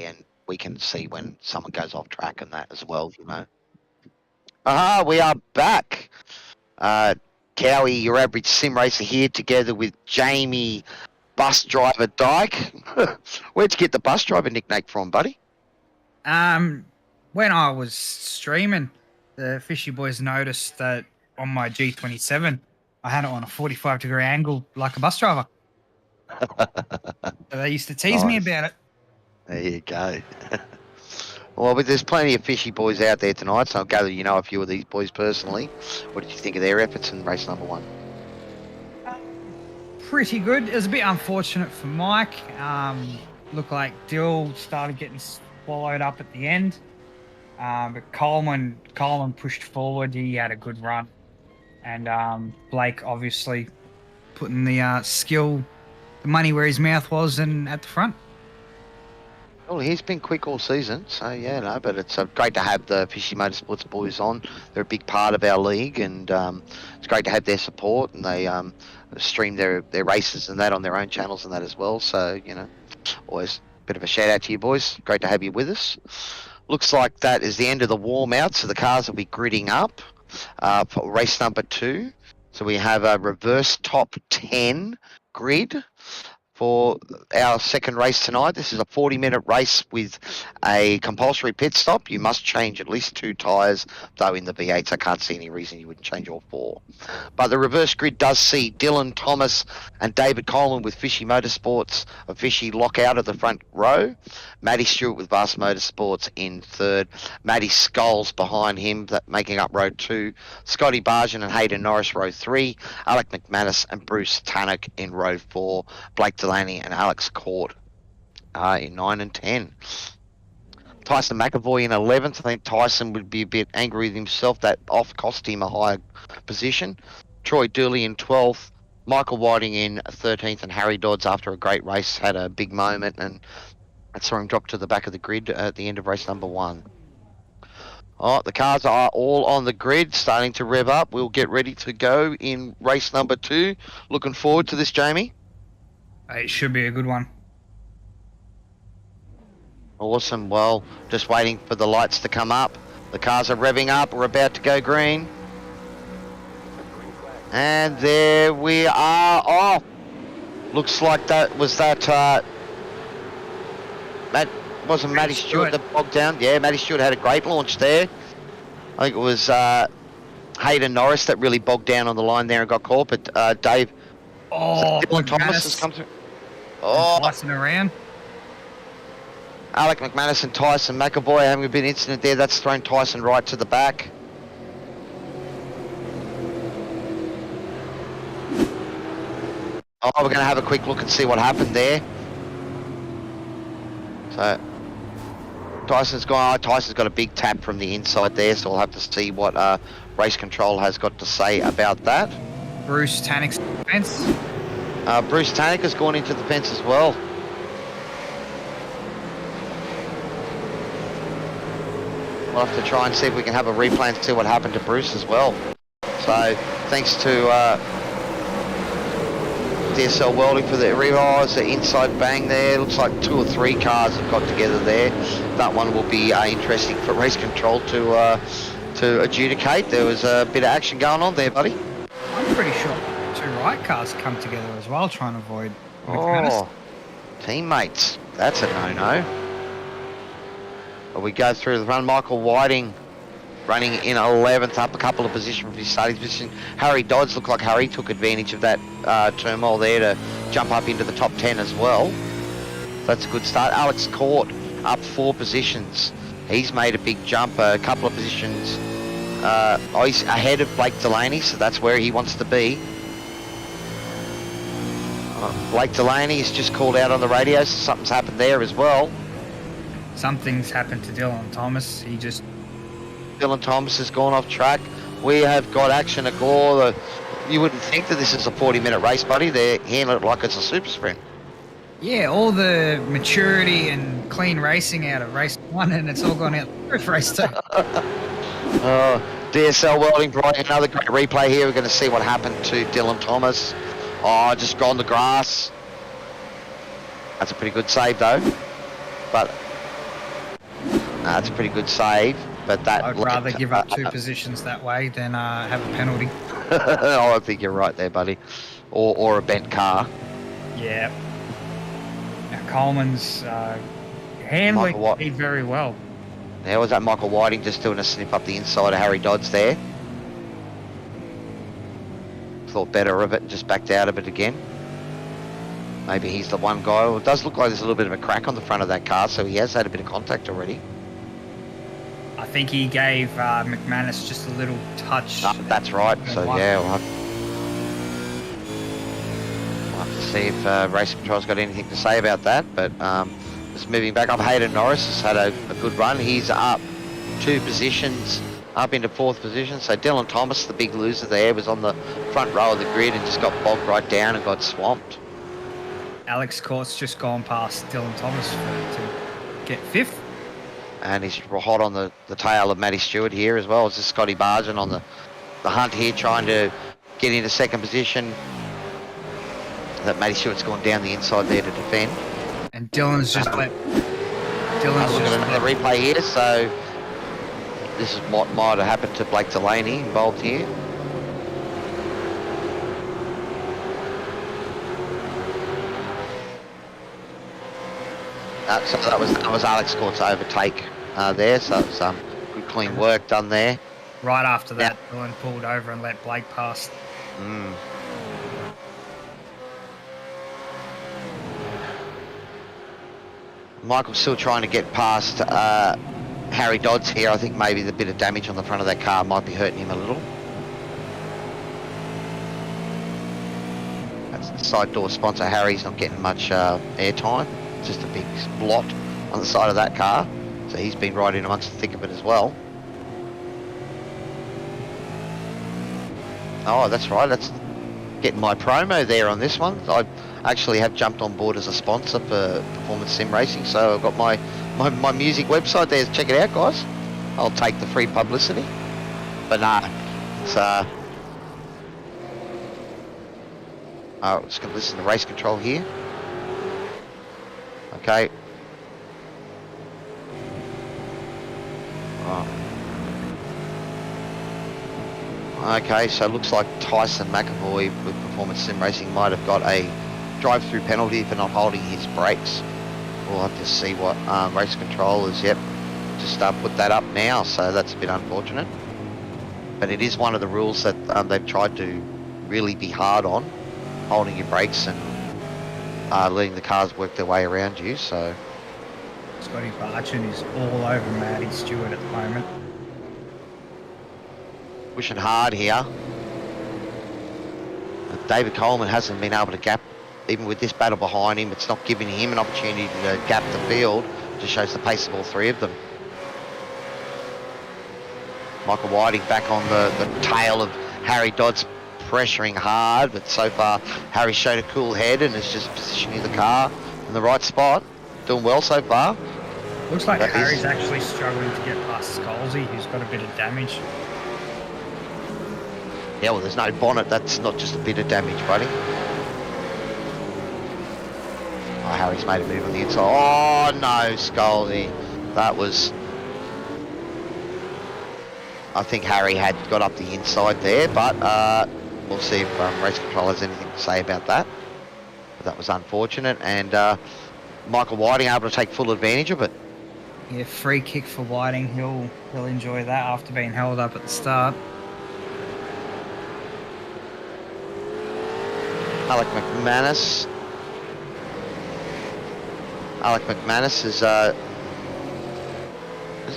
Speaker 1: and we can see when someone goes off track and that as well, you know. Aha, we are back. Cowie, your average sim racer here, together with Jamie, bus driver Dyke. Where'd you get the bus driver nickname from, buddy?
Speaker 2: When I was streaming, the Fishy Boys noticed that on my G27, I had it on a 45-degree angle like a bus driver. So they used to tease me about it.
Speaker 1: There you go. Well, but there's plenty of Fishy Boys out there tonight, so I gather you know a few of these boys personally. What did you think of their efforts in race number 1?
Speaker 2: Pretty good. It was a bit unfortunate for Mike. Looked like Dill started getting swallowed up at the end. But Coleman pushed forward. He had a good run. And Blake obviously putting the skill, the money where his mouth was and at the front.
Speaker 1: Well, he's been quick all season, so yeah, no, but it's great to have the Fishy Motorsports boys on. They're a big part of our league, and it's great to have their support, and they stream their races and that on their own channels and that as well. So, you know, always a bit of a shout out to you boys. Great to have you with us. Looks like that is the end of the warm out, so the cars will be gridding up for race number 2. So we have a reverse top 10 grid for our second race tonight. This is a 40-minute race with a compulsory pit stop. You must change at least 2 tyres, though in the V8s I can't see any reason you wouldn't change all 4. But the reverse grid does see Dylan Thomas and David Coleman with Fishy Motorsports, a Fishy lockout at the front row. Matty Stewart with Vast Motorsports in third. Matty Scholes behind him, making up row 2. Scotty Barjan and Hayden Norris row 3. Alec McManus and Bruce Tannock in row 4. Blake Delaney and Alex Court in 9 and 10. Tyson McAvoy in 11th. I think Tyson would be a bit angry with himself. That off cost him a higher position. Troy Dooley in 12th. Michael Whiting in 13th. And Harry Dodds, after a great race, had a big moment and I saw him drop to the back of the grid at the end of race number 1. Oh, the cars are all on the grid, starting to rev up. We'll get ready to go in race number 2. Looking forward to this, Jamie.
Speaker 2: It should be a good one.
Speaker 1: Awesome. Well, just waiting for the lights to come up. The cars are revving up. We're about to go green. And there we are off. Looks like that was wasn't Matty Stewart that bogged down. Yeah, Matty Stewart had a great launch there. I think it was Hayden Norris that really bogged down on the line there and got caught. But Dave... Dylan Thomas has come through.
Speaker 2: Tyson around.
Speaker 1: Alec McManus and Tyson McAvoy having a bit of incident there. That's thrown Tyson right to the back. Oh, we're going to have a quick look and see what happened there. So Tyson's got a big tap from the inside there, so we'll have to see what race control has got to say about that.
Speaker 2: Bruce Tannock's fence.
Speaker 1: Bruce Tannock has gone into the fence as well. We'll have to try and see if we can have a replay and see what happened to Bruce as well. So thanks to DSL Welding for the revise, the inside bang there. Looks like 2 or 3 cars have got together there. That one will be interesting for race control to adjudicate. There was a bit of action going on there, buddy.
Speaker 2: I'm pretty sure 2 right cars come together as well, trying to avoid McManus.
Speaker 1: Teammates. That's a no-no. But we go through the run. Michael Whiting running in 11th, up a couple of positions from his starting position. Harry Dodds looked like Harry took advantage of that turmoil there to jump up into the top 10 as well. That's a good start. Alex Court up 4 positions. He's made a big jump, a couple of positions. He's ahead of Blake Delaney, so that's where he wants to be. Blake Delaney is just called out on the radio, so something's happened there as well.
Speaker 2: Something's happened to Dylan Thomas.
Speaker 1: Dylan Thomas has gone off track. We have got action at Gore. You wouldn't think that this is a 40-minute race, buddy. They're handling it like it's a super sprint.
Speaker 2: Yeah, all the maturity and clean racing out of race 1, and it's all gone out of race 2.
Speaker 1: DSL Welding providing another great replay here. We're going to see what happened to Dylan Thomas. Just gone the grass. That's a pretty good save, though. But That's a pretty good save, but that...
Speaker 2: I'd rather give up 2 positions that way than have a penalty.
Speaker 1: Oh, I think you're right there, buddy. Or a bent car.
Speaker 2: Yeah. Now, Coleman's handling
Speaker 1: Michael
Speaker 2: did very well.
Speaker 1: There was that Michael Whiting just doing a snip up the inside of Harry Dodds there. Thought better of it and just backed out of it again. Maybe he's the one guy. Well, it does look like there's a little bit of a crack on the front of that car, so he has had a bit of contact already.
Speaker 2: I think he gave McManus just a little touch.
Speaker 1: That's right. So yeah, we'll have to see if Race Control's got anything to say about that. But just moving back up, Hayden Norris has had a good run. He's up 2 positions, up into 4th position. So Dylan Thomas, the big loser there, was on the front row of the grid and just got bogged right down and got swamped.
Speaker 2: Alex Court's just gone past Dylan Thomas to get 5th.
Speaker 1: And he's hot on the tail of Matty Stewart here as well. It's just Scotty Bargen on the hunt here, trying to get into 2nd position. That Matty Stewart's gone down the inside there to defend.
Speaker 2: And Dylan's just let...
Speaker 1: Dylan's just at another replay here, so this is what might have happened to Blake Delaney involved here. So that was Alex Court's overtake there, so it's good clean work done there.
Speaker 2: Right after that, Dylan pulled over and let Blake pass.
Speaker 1: Michael's still trying to get past Harry Dodds here. I think maybe the bit of damage on the front of that car might be hurting him a little. That's the side door sponsor. Harry's not getting much airtime. Just a big blot on the side of that car, so he's been right in amongst the thick of it as well. Oh, that's right, that's getting my promo there on this one. I actually have jumped on board as a sponsor for Performance Sim Racing, so I've got my music website there. Check it out, guys. I'll take the free publicity, but nah, it's just gonna listen to Race Control here. Okay. Okay, so it looks like Tyson McAvoy with Performance Sim Racing might have got a drive-through penalty for not holding his brakes. We'll have to see what Race Control is. Yep, just put that up now, so that's a bit unfortunate. But it is one of the rules that they've tried to really be hard on, holding your brakes and letting the cars work their way around you. So
Speaker 2: Scotty Barchen is all over Matty Stewart at the moment.
Speaker 1: Pushing hard here. David Coleman hasn't been able to gap, even with this battle behind him. It's not giving him an opportunity to gap the field. Just shows the pace of all 3 of them. Michael Whiting back on the tail of Harry Dodds, pressuring hard, but so far Harry showed a cool head and is just positioning the car in the right spot. Doing well so far.
Speaker 2: Looks like Harry's actually struggling to get past Scalzi, who's got a bit of damage.
Speaker 1: Yeah, well, there's no bonnet. That's not just a bit of damage, buddy. Oh, Harry's made a move on the inside. Oh, no, Scalzi. That was... I think Harry had got up the inside there, but we'll see if Race Control has anything to say about that. But that was unfortunate, and Michael Whiting able to take full advantage of it.
Speaker 2: Yeah, free kick for Whiting. He'll enjoy that after being held up at the start.
Speaker 1: Alec McManus is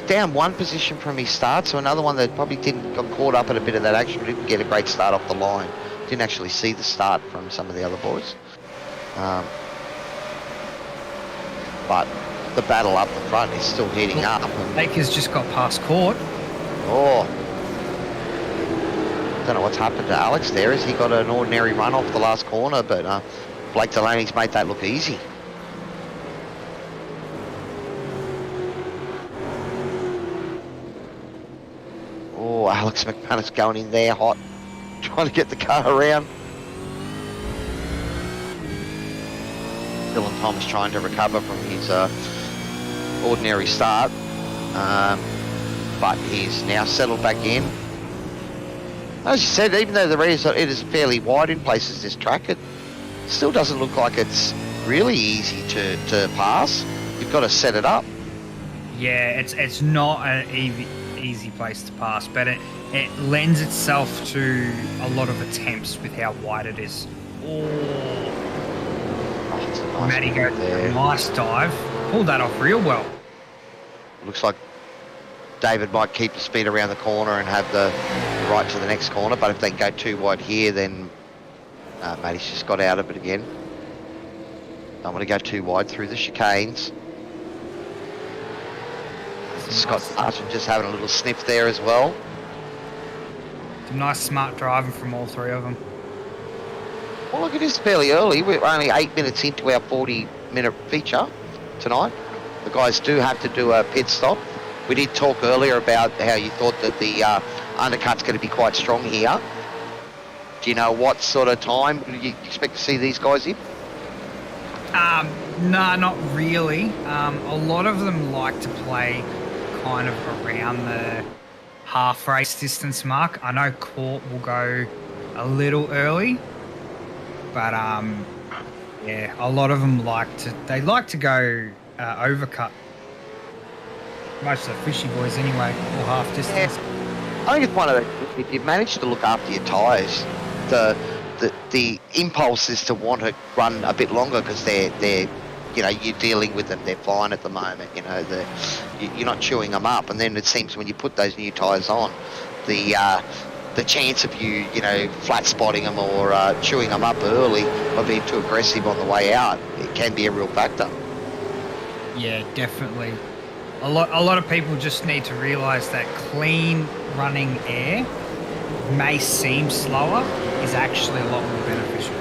Speaker 1: down 1 position from his start, so another one that probably got caught up in a bit of that action, didn't get a great start off the line. Didn't actually see the start from some of the other boys. But the battle up the front is still heating up.
Speaker 2: Baker's just got past Court.
Speaker 1: Oh. Don't know what's happened to Alex there. Has he got an ordinary run off the last corner? But Blake Delaney's made that look easy. Oh, Alex McManus going in there hot, trying to get the car around. Dylan Thomas trying to recover from his ordinary start. But he's now settled back in. As you said, even though it is fairly wide in places, this track, it still doesn't look like it's really easy to pass. You've got to set it up.
Speaker 2: Yeah, it's not an easy place to pass, but it lends itself to a lot of attempts with how wide it is. Oh,
Speaker 1: it's a nice
Speaker 2: Matty goes
Speaker 1: there.
Speaker 2: Nice dive. Pulled that off real well.
Speaker 1: Looks like David might keep the speed around the corner and have the right to the next corner, but if they go too wide here, then Matty's just got out of it again. Don't want to go too wide through the chicanes. Scott Sargent just having a little sniff there as well.
Speaker 2: Some nice smart driving from all three of them.
Speaker 1: Well, look, it is fairly early. We're only 8 minutes into our 40-minute feature tonight. The guys do have to do a pit stop. We did talk earlier about how you thought that the undercut's going to be quite strong here. Do you know what sort of time you expect to see these guys in?
Speaker 2: No, not really. A lot of them like to play kind of around the half race distance mark. I know Court will go a little early, but yeah, a lot of them like to go overcut. Most of the fishy boys anyway, or half distance.
Speaker 1: Yeah. I think it's one of the, if you've managed to look after your tyres, the impulse is to want to run a bit longer because they're you know, you're dealing with them, they're fine at the moment, you know, you're not chewing them up, and then it seems when you put those new tyres on, the chance of you know, flat spotting them or chewing them up early or being too aggressive on the way out, it can be a real factor.
Speaker 2: Yeah, definitely. A lot of people just need to realise that clean running air may seem slower is actually a lot more beneficial.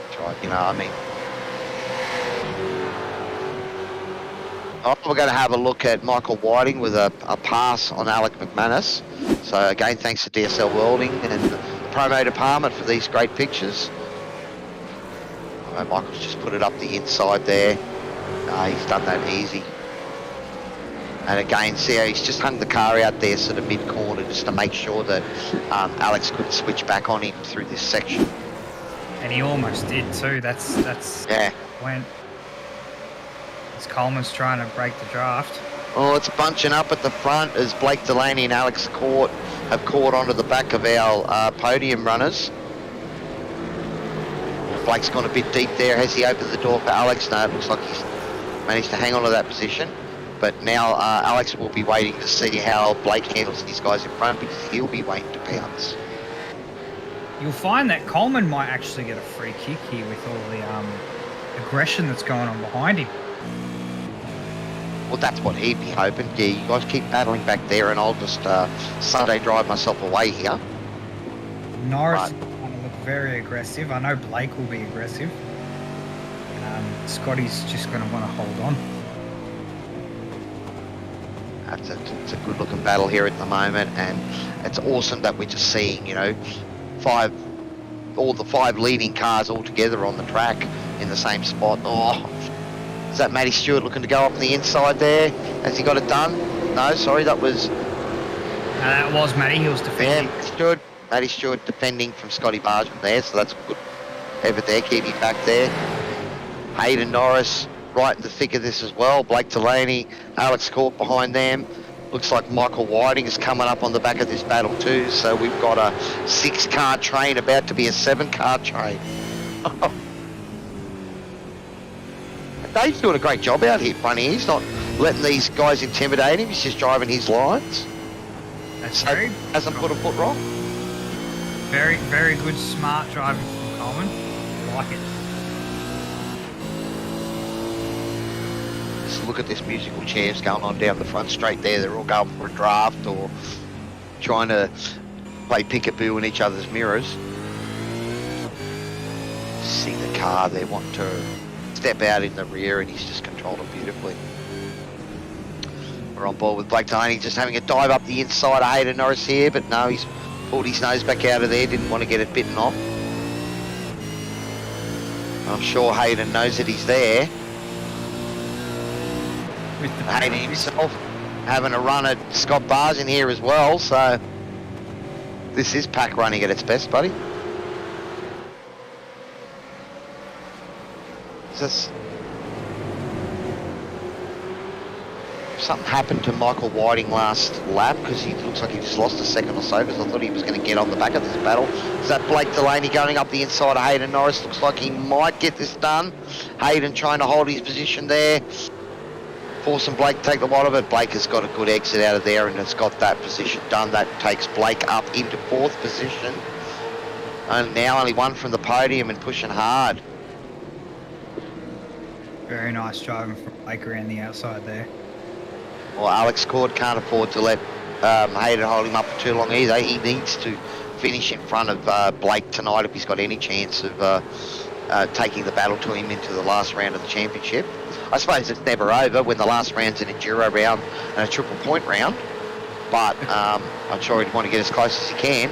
Speaker 1: That's right, you know, I mean. We're going to have a look at Michael Whiting with a pass on Alec McManus. So again, thanks to DSL Welding and the promo department for these great pictures. Michael's just put it up the inside there. He's done that easy. And again, see how he's just hung the car out there sort of mid-corner just to make sure that Alex couldn't switch back on him through this section.
Speaker 2: And he almost did too. That's
Speaker 1: yeah.
Speaker 2: When Coleman's trying to break the draft.
Speaker 1: Oh, it's bunching up at the front as Blake Delaney and Alex Court have caught onto the back of our podium runners. Blake's gone a bit deep there. Has he opened the door for Alex? No, it looks like he's managed to hang on to that position. But now Alex will be waiting to see how Blake handles these guys in front because he'll be waiting to pounce.
Speaker 2: You'll find that Coleman might actually get a free kick here with all the aggression that's going on behind him.
Speaker 1: Well, that's what he'd be hoping. Yeah, you guys keep battling back there and I'll just Sunday drive myself away here.
Speaker 2: Norris is going to look very aggressive. I know Blake will be aggressive. Scotty's just going to want to hold on.
Speaker 1: It's a good looking battle here at the moment, and it's awesome that we're just seeing, you know, all the five leading cars all together on the track in the same spot. Oh, is that Matty Stewart looking to go up on the inside there? Has he got it done? No, sorry, that was...
Speaker 2: that was Matty, he was defending.
Speaker 1: Yeah, Matty Stewart defending from Scotty Bargent there, so that's good effort there, keeping back there. Hayden Norris right in the thick of this as well. Blake Delaney, Alex Court behind them. Looks like Michael Whiting is coming up on the back of this battle too, so we've got a 6-car train about to be a 7-car train. Dave's doing a great job out here, funny. He's not letting these guys intimidate him. He's just driving his lines.
Speaker 2: That's
Speaker 1: so
Speaker 2: very...
Speaker 1: hasn't put a foot wrong.
Speaker 2: Very, very good, smart driving from Coleman. I like it.
Speaker 1: Just look at this musical chairs going on down the front straight there. They're all going for a draft or trying to play peekaboo in each other's mirrors. See the car there wanting to step out in the rear, and he's just controlled it beautifully. We're on board with Blake Delaney just having a dive up the inside of Hayden Norris here, but no, he's pulled his nose back out of there, didn't want to get it bitten off. I'm sure Hayden knows that he's there.
Speaker 2: with the
Speaker 1: Hayden himself having a run at Scott Bars in here as well, so this is pack running at its best, buddy. Just something happened to Michael Whiting last lap because he looks like he just lost a second or so because I thought he was going to get on the back of this battle. Is that Blake Delaney going up the inside of Hayden Norris? Looks like he might get this done. Hayden trying to hold his position there. Forcing Blake to take the wide of it. Blake has got a good exit out of there and has got that position done. That takes Blake up into 4th position. And now only one from the podium and pushing hard.
Speaker 2: Very nice driving from Blake around the outside there.
Speaker 1: Well, Alex Cord can't afford to let Hayden hold him up for too long either. He needs to finish in front of Blake tonight if he's got any chance of taking the battle to him into the last round of the championship. I suppose it's never over when the last round's an enduro round and a triple point round, but I'm sure he'd want to get as close as he can.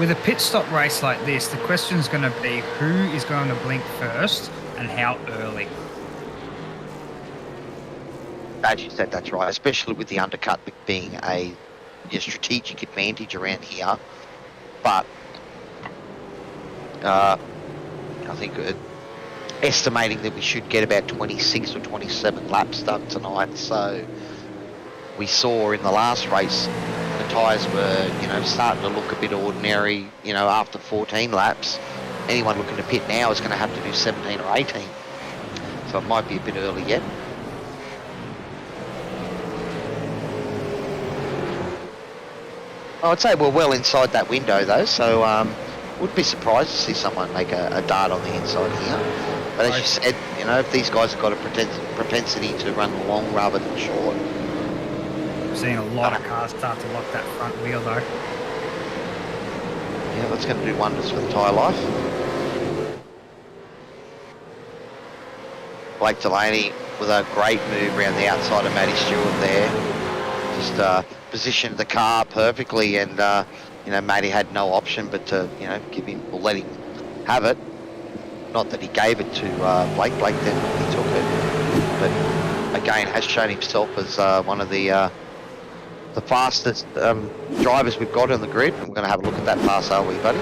Speaker 2: With a pit stop race like this, the question's going to be who is going to blink first and how early.
Speaker 1: As you said, that's right, especially with the undercut being a strategic advantage around here. But I think estimating that we should get about 26 or 27 laps done tonight. So we saw in the last race the tyres were, starting to look a bit ordinary, after 14 laps. Anyone looking to pit now is going to have to do 17 or 18. So it might be a bit early yet. I'd say we're well inside that window though, so would be surprised to see someone make a dart on the inside here. But as you said, if these guys have got a propensity to run long rather than short.
Speaker 2: I'm seeing a lot of cars start to lock that front wheel though.
Speaker 1: Yeah, that's going to do wonders for the tyre life. Blake Delaney with a great move around the outside of Matty Stewart there. Just positioned the car perfectly, and Matty had no option but to give him or let him have it. Not that he gave it to Blake. Blake definitely took it, but again has shown himself as one of the fastest drivers we've got on the grid. And we're going to have a look at that pass, are we, buddy?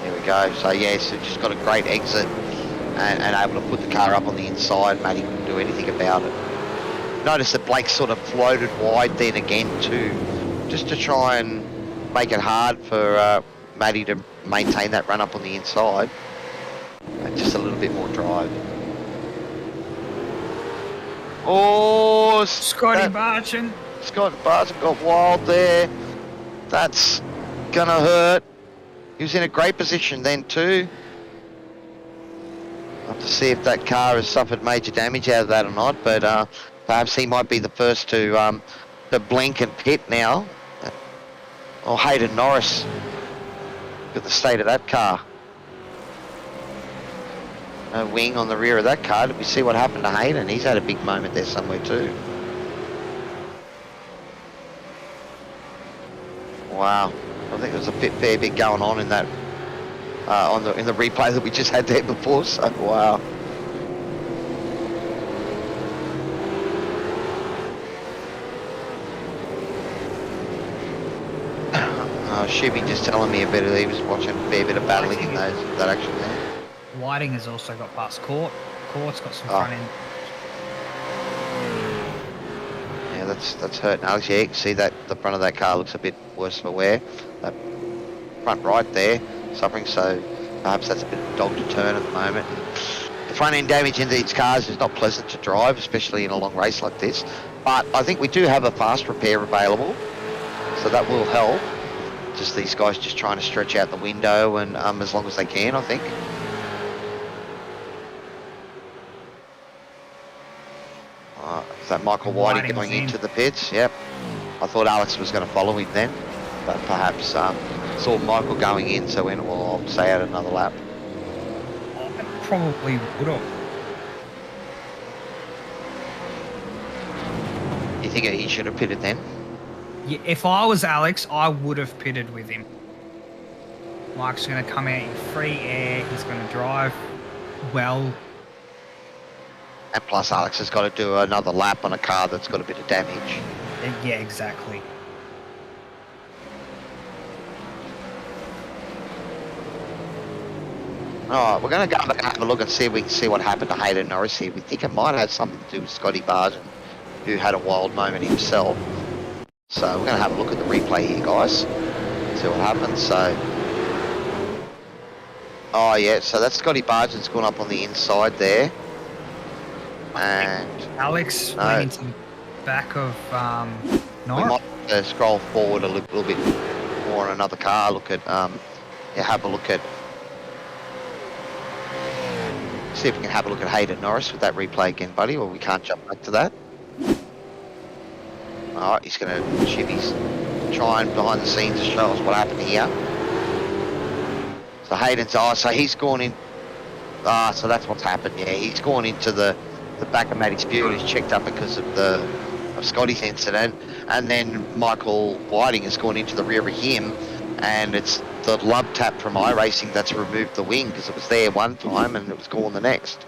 Speaker 1: There we go. So yeah, so just got a great exit and able to put the car up on the inside. Matty couldn't do anything about it. Notice that Blake sort of floated wide then again too, just to try and make it hard for Matty to maintain that run up on the inside. And just a little bit more drive. Oh,
Speaker 2: Scotty Barchin.
Speaker 1: Scott Barchin got wild there. That's gonna hurt. He was in a great position then too. I'll have to see if that car has suffered major damage out of that or not, but perhaps he might be the first to blink and pit now. Or Hayden Norris. Look at the state of that car. No wing on the rear of that car. Did we see what happened to Hayden? He's had a big moment there somewhere too. Wow. I think there's a fair bit going on in that in the replay that we just had there before. So wow. Shibby just telling me he was watching a fair bit of battling in that action there.
Speaker 2: Whiting has also got past Court. Court's got some front end.
Speaker 1: Yeah, that's hurting Alex. Yeah, you can see that the front of that car looks a bit worse for wear. That front right there suffering, so perhaps that's a bit of a dog to turn at the moment. And the front end damage in these cars is not pleasant to drive, especially in a long race like this. But I think we do have a fast repair available, so that will help. Just these guys just trying to stretch out the window and as long as they can, I think. Is that Michael Whiting going into the pits? Yep. I thought Alex was going to follow him then, but perhaps saw Michael going in, so went, well, I'll stay out another lap.
Speaker 2: I probably would have.
Speaker 1: You think he should have pitted then?
Speaker 2: Yeah, if I was Alex, I would have pitted with him. Mike's going to come out in free air. He's going to drive well.
Speaker 1: And plus, Alex has got to do another lap on a car that's got a bit of damage.
Speaker 2: Yeah, exactly.
Speaker 1: Alright, we're going to go back and have a look and see if we can see what happened to Hayden Norris here. We think it might have something to do with Scotty Barton, who had a wild moment himself. So we're going to have a look at the replay here, guys. See what happens. So, oh yeah, so that's Scotty Barton's gone up on the inside there. And
Speaker 2: Alex went into the back of Norris.
Speaker 1: We might scroll forward a little bit more on another car. Look at, yeah, have a look at, see if we can have a look at Hayden Norris with that replay again, buddy, or we can't jump back to that. Alright, he's going to shivvies, try and behind the scenes to show us what happened here. So Hayden's, so he's gone in, so that's what's happened, yeah, he's gone into the back of Matty Stewart. He's checked up because of Scotty's incident, and then Michael Whiting has gone into the rear of him, and it's the lub tap from iRacing that's removed the wing, because it was there one time and it was gone the next.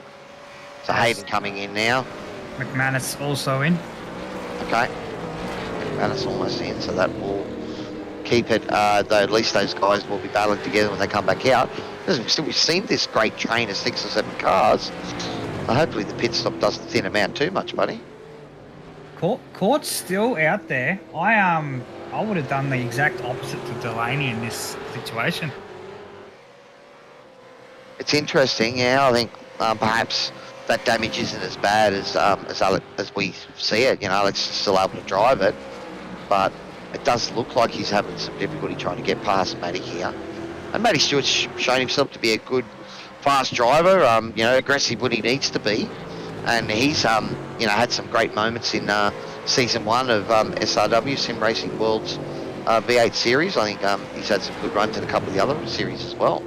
Speaker 1: So Hayden coming in now.
Speaker 2: McManus also in.
Speaker 1: Okay. McManus almost in, so that will keep it, though at least those guys will be battling together when they come back out. We've seen this great train of 6 or 7 cars. Hopefully the pit stop doesn't thin him out too much, buddy.
Speaker 2: Court's still out there. I would have done the exact opposite to Delaney in this situation.
Speaker 1: It's interesting, yeah. I think perhaps that damage isn't as bad as we see it. You know, Alex is still able to drive it, but it does look like he's having some difficulty trying to get past Matty here. And Matty Stewart's shown himself to be a good, fast driver. You know, aggressive when he needs to be, and he's you know, had some great moments in season 1 of SRW Sim Racing World's V8 series. I think he's had some good runs in a couple of the other series as well.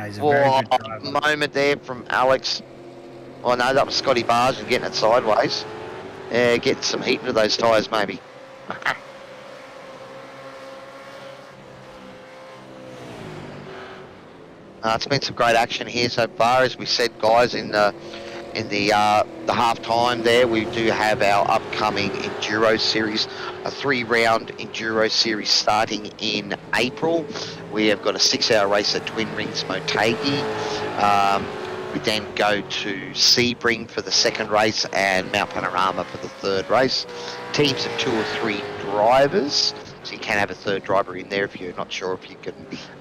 Speaker 2: He's a very good driver.
Speaker 1: Moment there from Alex. Oh no, that was Scotty Barton getting it sideways. Yeah, getting some heat into those tyres maybe. It's been some great action here so far. As we said, guys, in the half time there, we do have our upcoming Enduro series, a 3-round Enduro series starting in April. We have got a 6-hour race at Twin Rings Motegi. We then go to Sebring for the 2nd race and Mount Panorama for the 3rd race. Teams of 2 or 3 drivers. So you can have a 3rd driver in there if you're not sure if you can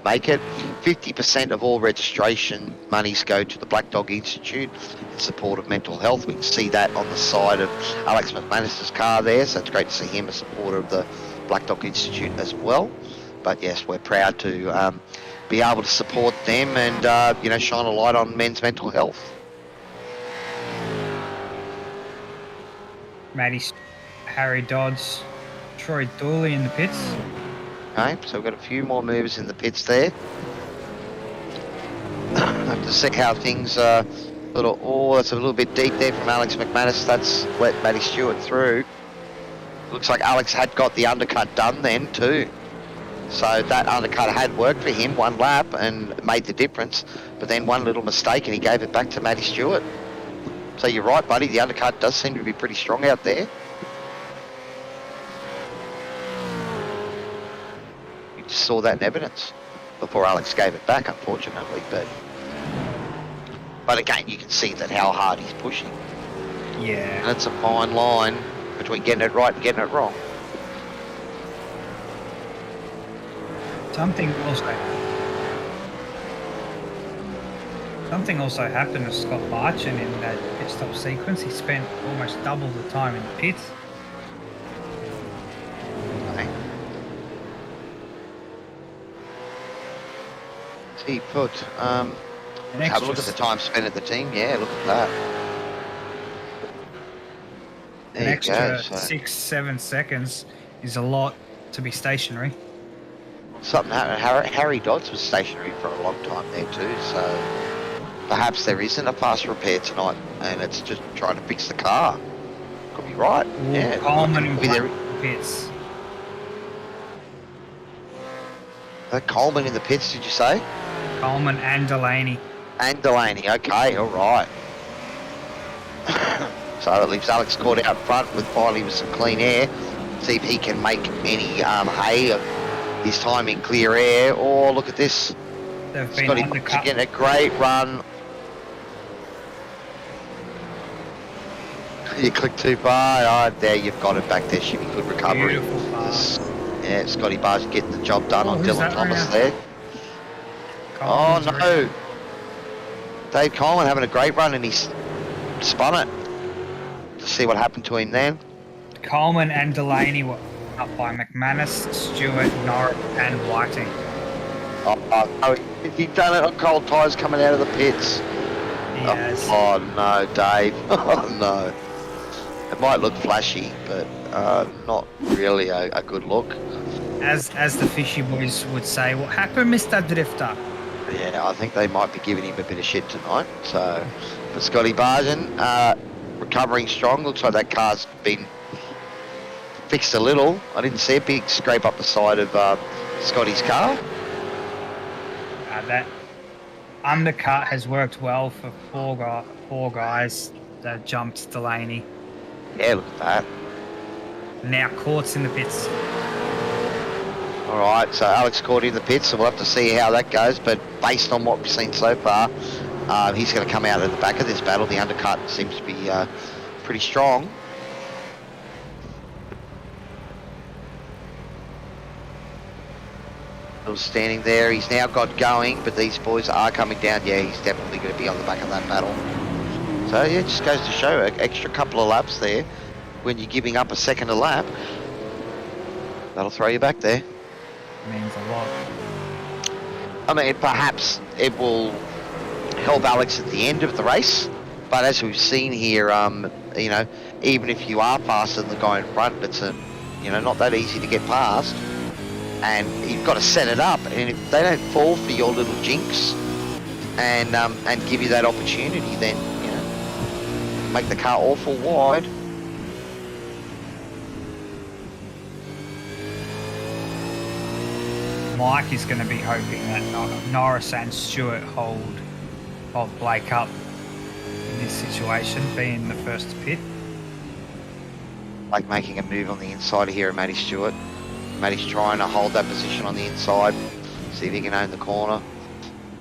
Speaker 1: make it. 50% of all registration monies go to the Black Dog Institute in support of mental health. We can see that on the side of Alex McManus's car there, so it's great to see him a supporter of the Black Dog Institute as well. But yes, we're proud to be able to support them and you know, shine a light on men's mental health.
Speaker 2: Matty, Harry Dodds, Troy Dooley in the pits.
Speaker 1: Okay, so we've got a few more movers in the pits there. Have to see how things it's a little bit deep there from Alex McManus. That's let Matty Stewart through. Looks like Alex had got the undercut done then too. So that undercut had worked for him 1 lap and made the difference. But then one little mistake and he gave it back to Matty Stewart. So you're right, buddy. The undercut does seem to be pretty strong out there. You just saw that in evidence before Alex gave it back, unfortunately. But again, you can see that how hard he's pushing.
Speaker 2: Yeah.
Speaker 1: And it's a fine line between getting it right and getting it wrong.
Speaker 2: Something also happened to Scott Barchin in that pit stop sequence. He spent almost double the time in the pits.
Speaker 1: Okay. He put, have a look at the time spent at the team. Yeah, look at that. There
Speaker 2: An extra
Speaker 1: go, so
Speaker 2: 6-7 seconds is a lot to be stationary.
Speaker 1: something happened. Harry Dodds was stationary for a long time there too, so perhaps there isn't a fast repair tonight and it's just trying to fix the car. Could be right.
Speaker 2: Ooh,
Speaker 1: Yeah,
Speaker 2: Coleman in
Speaker 1: there.
Speaker 2: pits.
Speaker 1: Coleman in the pits, did you say?
Speaker 2: Coleman and Delaney.
Speaker 1: And Delaney. Okay, all right. So that leaves Alex Court out front with finally with some clean air. See if he can make any hay of his time in clear air. Oh, look at this.
Speaker 2: They've been
Speaker 1: Scotty
Speaker 2: undercut.
Speaker 1: getting a great run. You click too far. Oh, there, you've got it back there. Should be good recovery.
Speaker 2: Beautiful pass.
Speaker 1: Yeah, Scotty Barge getting the job done on
Speaker 2: who's
Speaker 1: Dylan
Speaker 2: that
Speaker 1: Thomas
Speaker 2: now?
Speaker 1: there.
Speaker 2: Coleman's
Speaker 1: Oh, no.
Speaker 2: around.
Speaker 1: Dave Coleman having a great run and he's spun it. To see what happened to him then.
Speaker 2: Coleman and Delaney were up by McManus, Stewart, Norris, and Whiting.
Speaker 1: Oh, he's done it on cold tyres coming out of the pits.
Speaker 2: He has.
Speaker 1: Oh, no, Dave. Oh, no. It might look flashy, but not really a good look.
Speaker 2: As the fishy boys would say, what happened, Mr. Drifter?
Speaker 1: Yeah, I think they might be giving him a bit of shit tonight. So, for Scotty Bargen, recovering strong. Looks like that car's been fixed a little. I didn't see a big scrape up the side of Scotty's car.
Speaker 2: That undercut has worked well for four guys that jumped Delaney.
Speaker 1: Yeah, look at that.
Speaker 2: Now Court's in the pits.
Speaker 1: All right, so Alex Court in the pits, so we'll have to see how that goes. But based on what we've seen so far, he's going to come out at the back of this battle. The undercut seems to be pretty strong. Bill's standing there. He's now got going, but these boys are coming down. Yeah, he's definitely going to be on the back of that battle. So yeah, it just goes to show an extra couple of laps there. When you're giving up a second a lap, that'll throw you back there.
Speaker 2: Means a lot.
Speaker 1: I mean, perhaps it will help Alex at the end of the race, but as we've seen here, you know, even if you are faster than the guy in front, it's not that easy to get past, and you've got to set it up. And if they don't fall for your little jinx and give you that opportunity, then make the car awful wide.
Speaker 2: Mike is going to be hoping that Norris and Stewart hold Blake up in this situation, being the first to pit.
Speaker 1: Like making a move on the inside here of Matty Stewart. Matty's trying to hold that position on the inside, see if he can own the corner.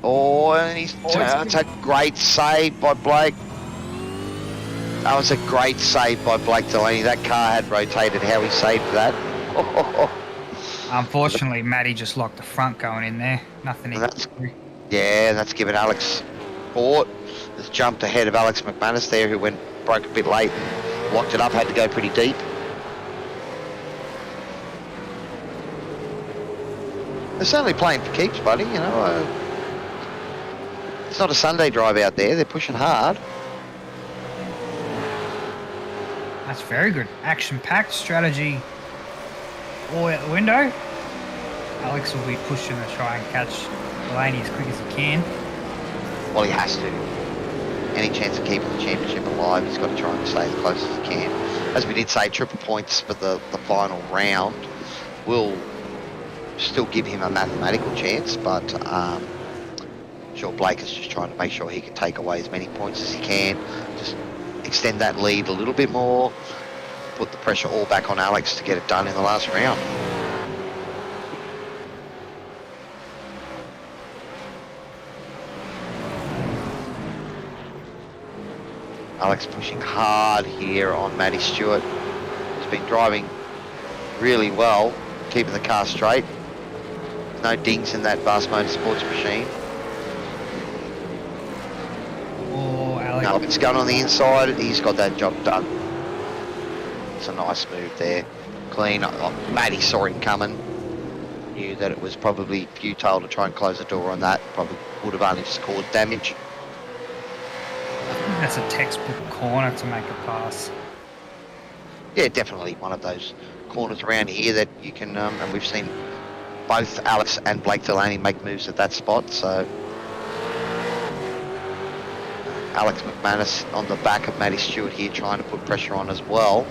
Speaker 1: Oh, and it's a great save by Blake. That was a great save by Blake Delaney. That car had rotated. How he saved that.
Speaker 2: Unfortunately, Matty just locked the front going in there. Nothing he could do.
Speaker 1: Yeah, that's given Alex Court. Has jumped ahead of Alex McManus there, who broke a bit late and locked it up, had to go pretty deep. They're certainly playing for keeps, buddy. It's not a Sunday drive out there. They're pushing hard.
Speaker 2: That's very good. Action-packed strategy all out the window. Alex will be pushing to try and catch Delaney as quick as he can.
Speaker 1: Well, he has to. Any chance of keeping the championship alive, he's got to try and stay as close as he can. As we did say, triple points for the final round will still give him a mathematical chance, but I'm sure Blake is just trying to make sure he can take away as many points as he can. Just extend that lead a little bit more, put the pressure all back on Alex to get it done in the last round. Alex pushing hard here on Matty Stewart. He's been driving really well, keeping the car straight. No dings in that Vast Motorsports machine.
Speaker 2: Oh, Alex.
Speaker 1: No, it's going on the inside. He's got that job done. It's a nice move there. Clean. Matty saw him coming. Knew that it was probably futile to try and close the door on that. Probably would have only just caused damage.
Speaker 2: That's a textbook corner to make a pass.
Speaker 1: Yeah, definitely one of those corners around here that you can, and we've seen both Alex and Blake Delaney make moves at that spot, so Alex McManus on the back of Matty Stewart here trying to put pressure on as well.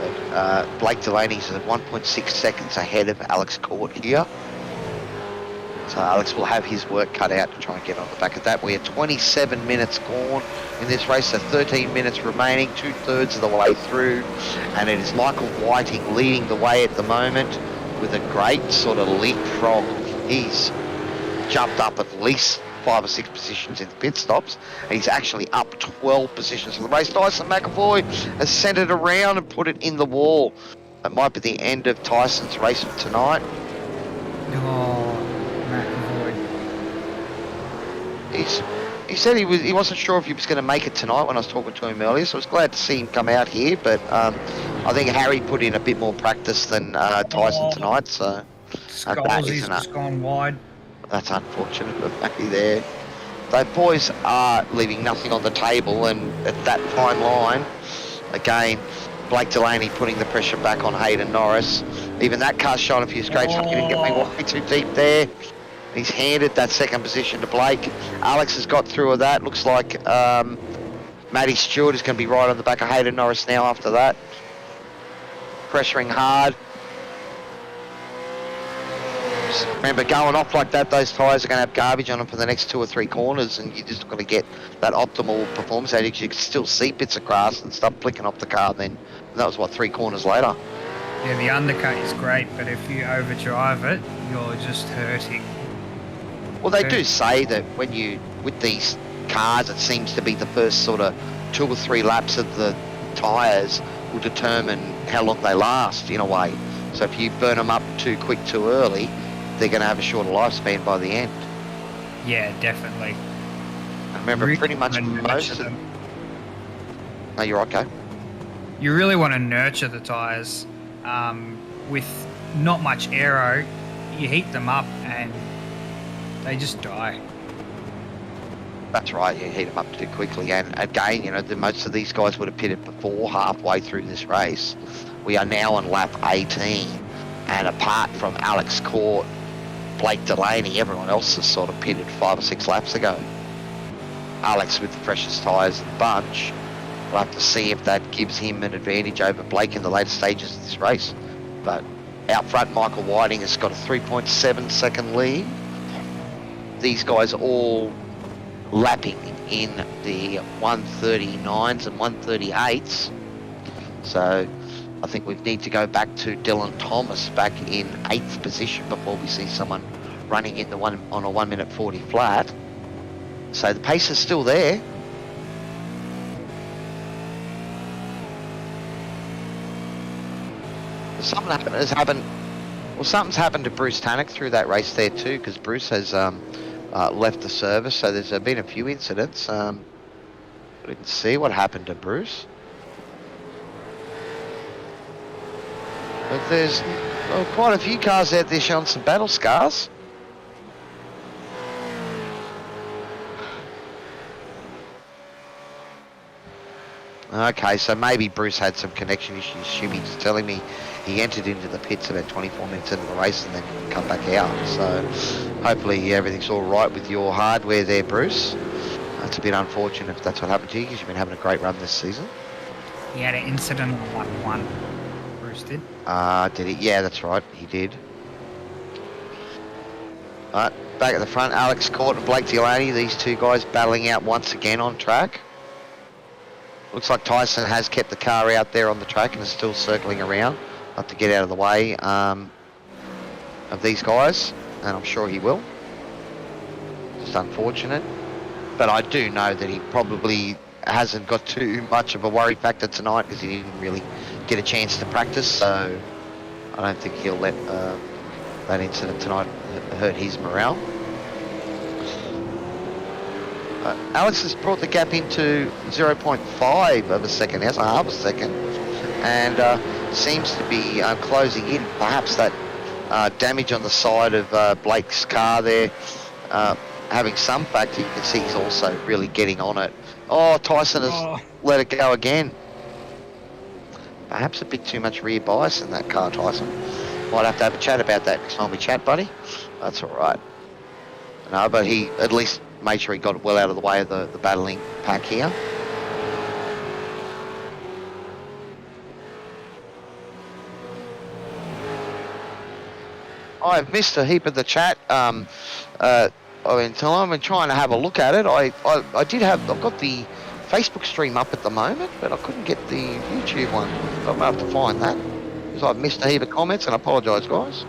Speaker 1: But Blake Delaney's at 1.6 seconds ahead of Alex Court here. So Alex will have his work cut out to try and get on the back of that. We are 27 minutes gone in this race, so 13 minutes remaining, 2/3 of the way through, and it is Michael Whiting leading the way at the moment with a great sort of leapfrog. He's jumped up at least 5 or 6 positions in the pit stops, and he's actually up 12 positions in the race. Tyson McAvoy has sent it around and put it in the wall. That might be the end of Tyson's race for tonight.
Speaker 2: Oh, McAvoy.
Speaker 1: He said he wasn't sure if he was going to make it tonight when I was talking to him earlier, so I was glad to see him come out here, but I think Harry put in a bit more practice than Tyson tonight, so
Speaker 2: Scholes's just gone wide.
Speaker 1: That's unfortunate, but maybe there. The boys are leaving nothing on the table, and at that fine line, again, Blake Delaney putting the pressure back on Hayden Norris. Even that car's shot a few scrapes. He didn't get me way too deep there. He's handed that second position to Blake. Alex has got through of that. Looks like Matty Stewart is going to be right on the back of Hayden Norris now after that. Pressuring hard. Just remember, going off like that, those tyres are going to have garbage on them for the next 2 or 3 corners, and you're just going to get that optimal performance out of it. You can still see bits of grass and stuff flicking off the car then. And that was, what, 3 corners later?
Speaker 2: Yeah, the undercut is great, but if you overdrive it, you're just hurting.
Speaker 1: Well, they do say that when you, with these cars, it seems to be the first sort of 2 or 3 laps of the tyres will determine how long they last, in a way. So if you burn them up too quick, too early, they're going to have a shorter lifespan by the end.
Speaker 2: Yeah, definitely.
Speaker 1: I remember
Speaker 2: really
Speaker 1: pretty much most of them. No, you're okay.
Speaker 2: You really want to nurture the tyres. With not much aero, you heat them up and they just die.
Speaker 1: That's right, you heat them up too quickly. And again, you know, most of these guys would have pitted before halfway through this race. We are now on lap 18, and apart from Alex Court, Blake Delaney, everyone else has sort of pitted 5 or 6 laps ago. Alex with the freshest tyres in the bunch. We'll have to see if that gives him an advantage over Blake in the later stages of this race. But out front, Michael Whiting has got a 3.7 second lead. These guys are all lapping in the 139s and 138s. So I think we need to go back to Dylan Thomas back in 8th position before we see someone running in the one on a 1 minute 40 flat. So the pace is still there. Something's happened to Bruce Tannock through that race there too, because Bruce has left the service. So there's been a few incidents. I didn't see what happened to Bruce. But there's quite a few cars out there showing some battle scars. Okay, so maybe Bruce had some connection issues. Shimmy's telling me he entered into the pits about 24 minutes into the race and then come back out. So hopefully everything's all right with your hardware there, Bruce. It's a bit unfortunate if that's what happened to you, because you've been having a great run this season.
Speaker 2: He had an incident on lap 1. Bruce did.
Speaker 1: Did he? Yeah, that's right. He did. All right, back at the front, Alex Court and Blake Delaney. These two guys battling out once again on track. Looks like Tyson has kept the car out there on the track and is still circling around. Have to get out of the way of these guys, and I'm sure he will. Just unfortunate. But I do know that he probably hasn't got too much of a worry factor tonight, because he didn't really get a chance to practice, so I don't think he'll let that incident tonight hurt his morale. Alex has brought the gap into 0.5 of a second, now, so half a second, and seems to be closing in. Perhaps that damage on the side of Blake's car there having some factor. You can see he's also really getting on it. Oh, Tyson has let it go again. Perhaps a bit too much rear bias in that car, Tyson. Might have to have a chat about that next time we chat, buddy. That's all right. No, but he at least made sure he got it well out of the way of the battling pack here. I've missed a heap of the chat. Until I've been trying to have a look at it. I did have. I've got the Facebook stream up at the moment, but I couldn't get the YouTube one. So I'm gonna have to find that because I've missed a heap of comments, and I apologise, guys.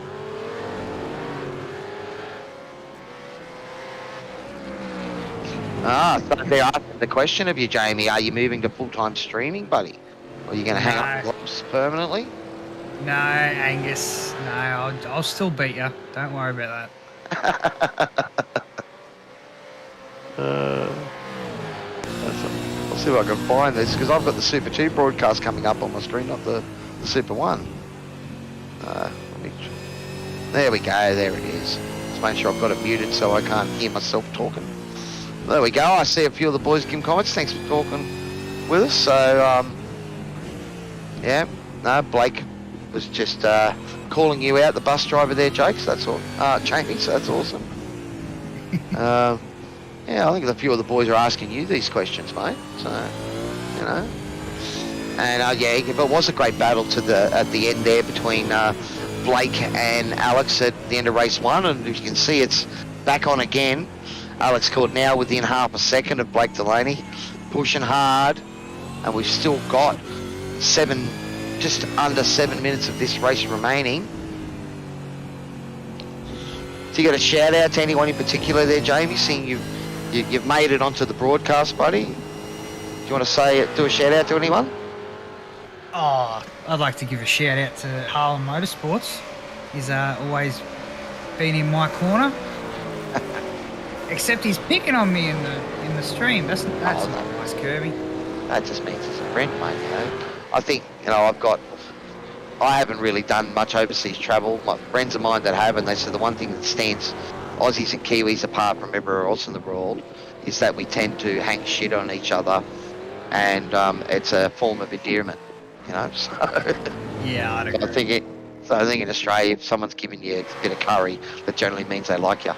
Speaker 1: So they're asking the question of you, Jamie. Are you moving to full-time streaming, buddy? Or are you going to hang up the gloves permanently?
Speaker 2: No, Angus. No, I'll still beat you. Don't worry about that.
Speaker 1: I'll see if I can find this because I've got the Super 2 broadcast coming up on my screen, not the Super 1. There we go. There it is. Just make sure I've got it muted so I can't hear myself talking. There we go. I see a few of the boys giving comments. Thanks for talking with us. So, yeah, no, Blake was just calling you out, the bus driver there, Jake. So that's all. Jamie, so that's awesome. Yeah, I think a few of the boys are asking you these questions, mate. So, you know, and yeah, but it was a great battle at the end there between Blake and Alex at the end of race 1, and as you can see, it's back on again. Alex caught now within half a second of Blake Delaney, pushing hard, and we've still got just under 7 minutes of this race remaining. So you got a shout out to anyone in particular there, Jamie, seeing you've made it onto the broadcast, buddy? Do you want to do a shout out to anyone?
Speaker 2: Oh, I'd like to give a shout out to Harlem Motorsports. He's always been in my corner. Except he's picking on me in the stream. That's not nice, Kirby.
Speaker 1: That just means he's a friend, mate. You know, I think I haven't really done much overseas travel. My friends of mine that have, and they said the one thing that stands Aussies and Kiwis apart from everywhere else in the world is that we tend to hang shit on each other, and it's a form of endearment. You know, so
Speaker 2: yeah, I'd agree.
Speaker 1: I think in Australia, if someone's giving you a bit of curry, that generally means they like you.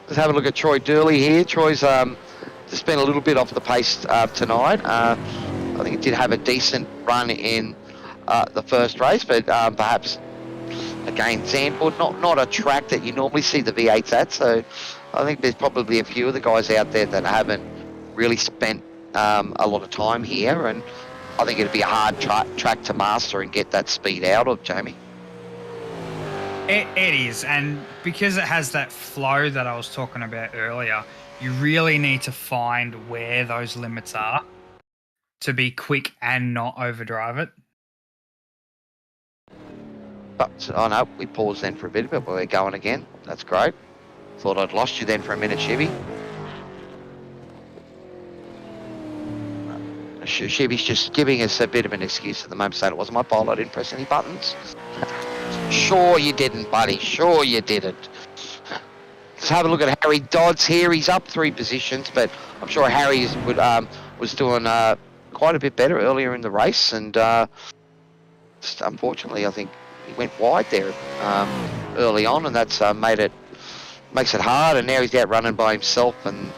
Speaker 1: Let's have a look at Troy Durley here. Troy's just been a little bit off the pace tonight. I think it did have a decent run in the first race, but perhaps, again, Zandvoort, not a track that you normally see the V8s at, so I think there's probably a few of the guys out there that haven't really spent a lot of time here, and I think it'd be a hard track to master and get that speed out of, Jamie.
Speaker 2: It is, and because it has that flow that I was talking about earlier, you really need to find where those limits are to be quick and not overdrive it.
Speaker 1: But, oh no, we paused then for a bit, but we're going again. That's great. Thought I'd lost you then for a minute, Chevy. Chevy's just giving us a bit of an excuse at the moment, saying it wasn't my fault, I didn't press any buttons. Sure you didn't, buddy. Sure you didn't. Let's have a look at Harry Dodds here. He's up 3 positions, but I'm sure Harry was doing quite a bit better earlier in the race, and just unfortunately, I think he went wide there early on, and that's makes it hard. And now he's out running by himself, and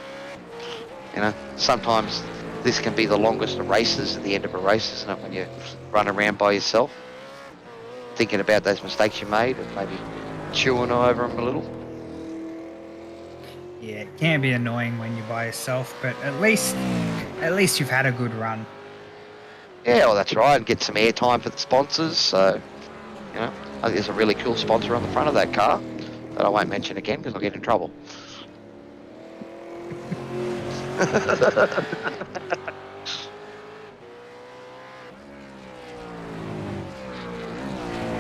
Speaker 1: you know, sometimes this can be the longest of races at the end of a race, isn't it, when you run around by yourself, thinking about those mistakes you made and maybe chewing over them a little.
Speaker 2: Yeah, it can be annoying when you're by yourself, but at least you've had a good run.
Speaker 1: Yeah, well, that's right, and get some airtime for the sponsors. So, you know, I think there's a really cool sponsor on the front of that car that I won't mention again because I'll get in trouble.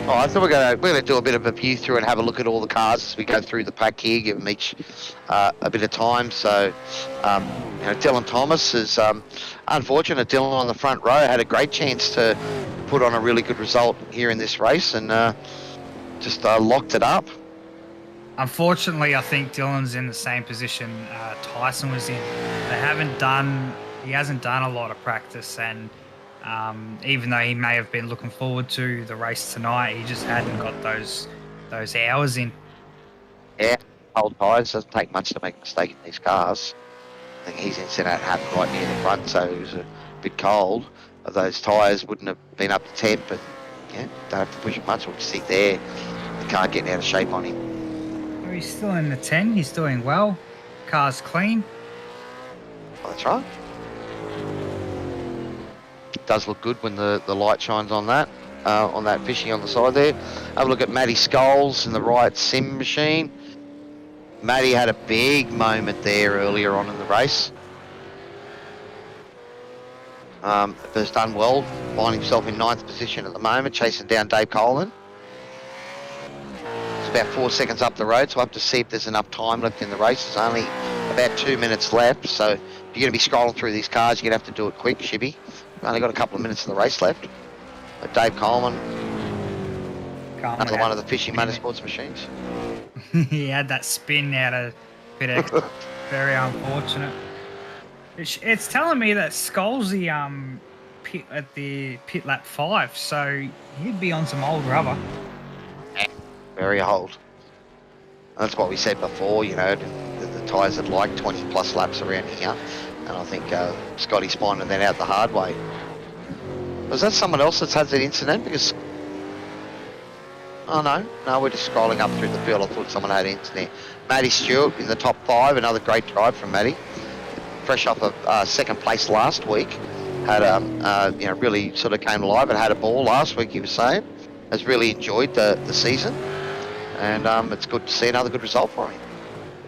Speaker 1: All right, so we're gonna do a bit of a view through and have a look at all the cars as we go through the pack here, give them each a bit of time. So, you know, Dylan Thomas is unfortunate. Dylan on the front row had a great chance to put on a really good result here in this race, and just locked it up.
Speaker 2: Unfortunately, I think Dylan's in the same position Tyson was in. He hasn't done a lot of practice, and even though he may have been looking forward to the race tonight, he just hadn't got those hours in.
Speaker 1: Yeah, old tyres, doesn't take much to make a mistake in these cars. I think he's in that happened right near the front, so it was a bit cold. Those tyres wouldn't have been up to temp, but Yeah, don't have to push it much. We'll just sit there. The car getting out of shape on him.
Speaker 2: He's still in the 10. He's doing well. Car's clean.
Speaker 1: Oh, that's right. Does look good when the light shines on that fishy on the side there. Have a look at Matty Scholes in the right sim machine. Matty had a big moment there earlier on in the race. Has done well, finding himself in 9th position at the moment, chasing down Dave Coleman. It's about 4 seconds up the road, so we'll have to see if there's enough time left in the race. There's only about 2 minutes left, so if you're going to be scrolling through these cars, you're going to have to do it quick, Shibby. We've only got a couple of minutes of the race left. But Dave Coleman, another one of the fishy motorsports machines.
Speaker 2: He had that spin out of bit extra. Very unfortunate. It's telling me that Skull's the pit at the pit lap 5, so he'd be on some old rubber.
Speaker 1: Very old. That's what we said before, you know, the tyres had like 20 plus laps around here, and I think Scotty's finding that out the hard way. Was that someone else that's had that incident? Because oh no, we're just scrolling up through the field. I thought someone had an incident. Matty Stewart in the top 5, another great drive from Matty. Fresh off a second place last week, had you know, really sort of came alive and had a ball last week. He was saying has really enjoyed the season, and it's good to see another good result for him.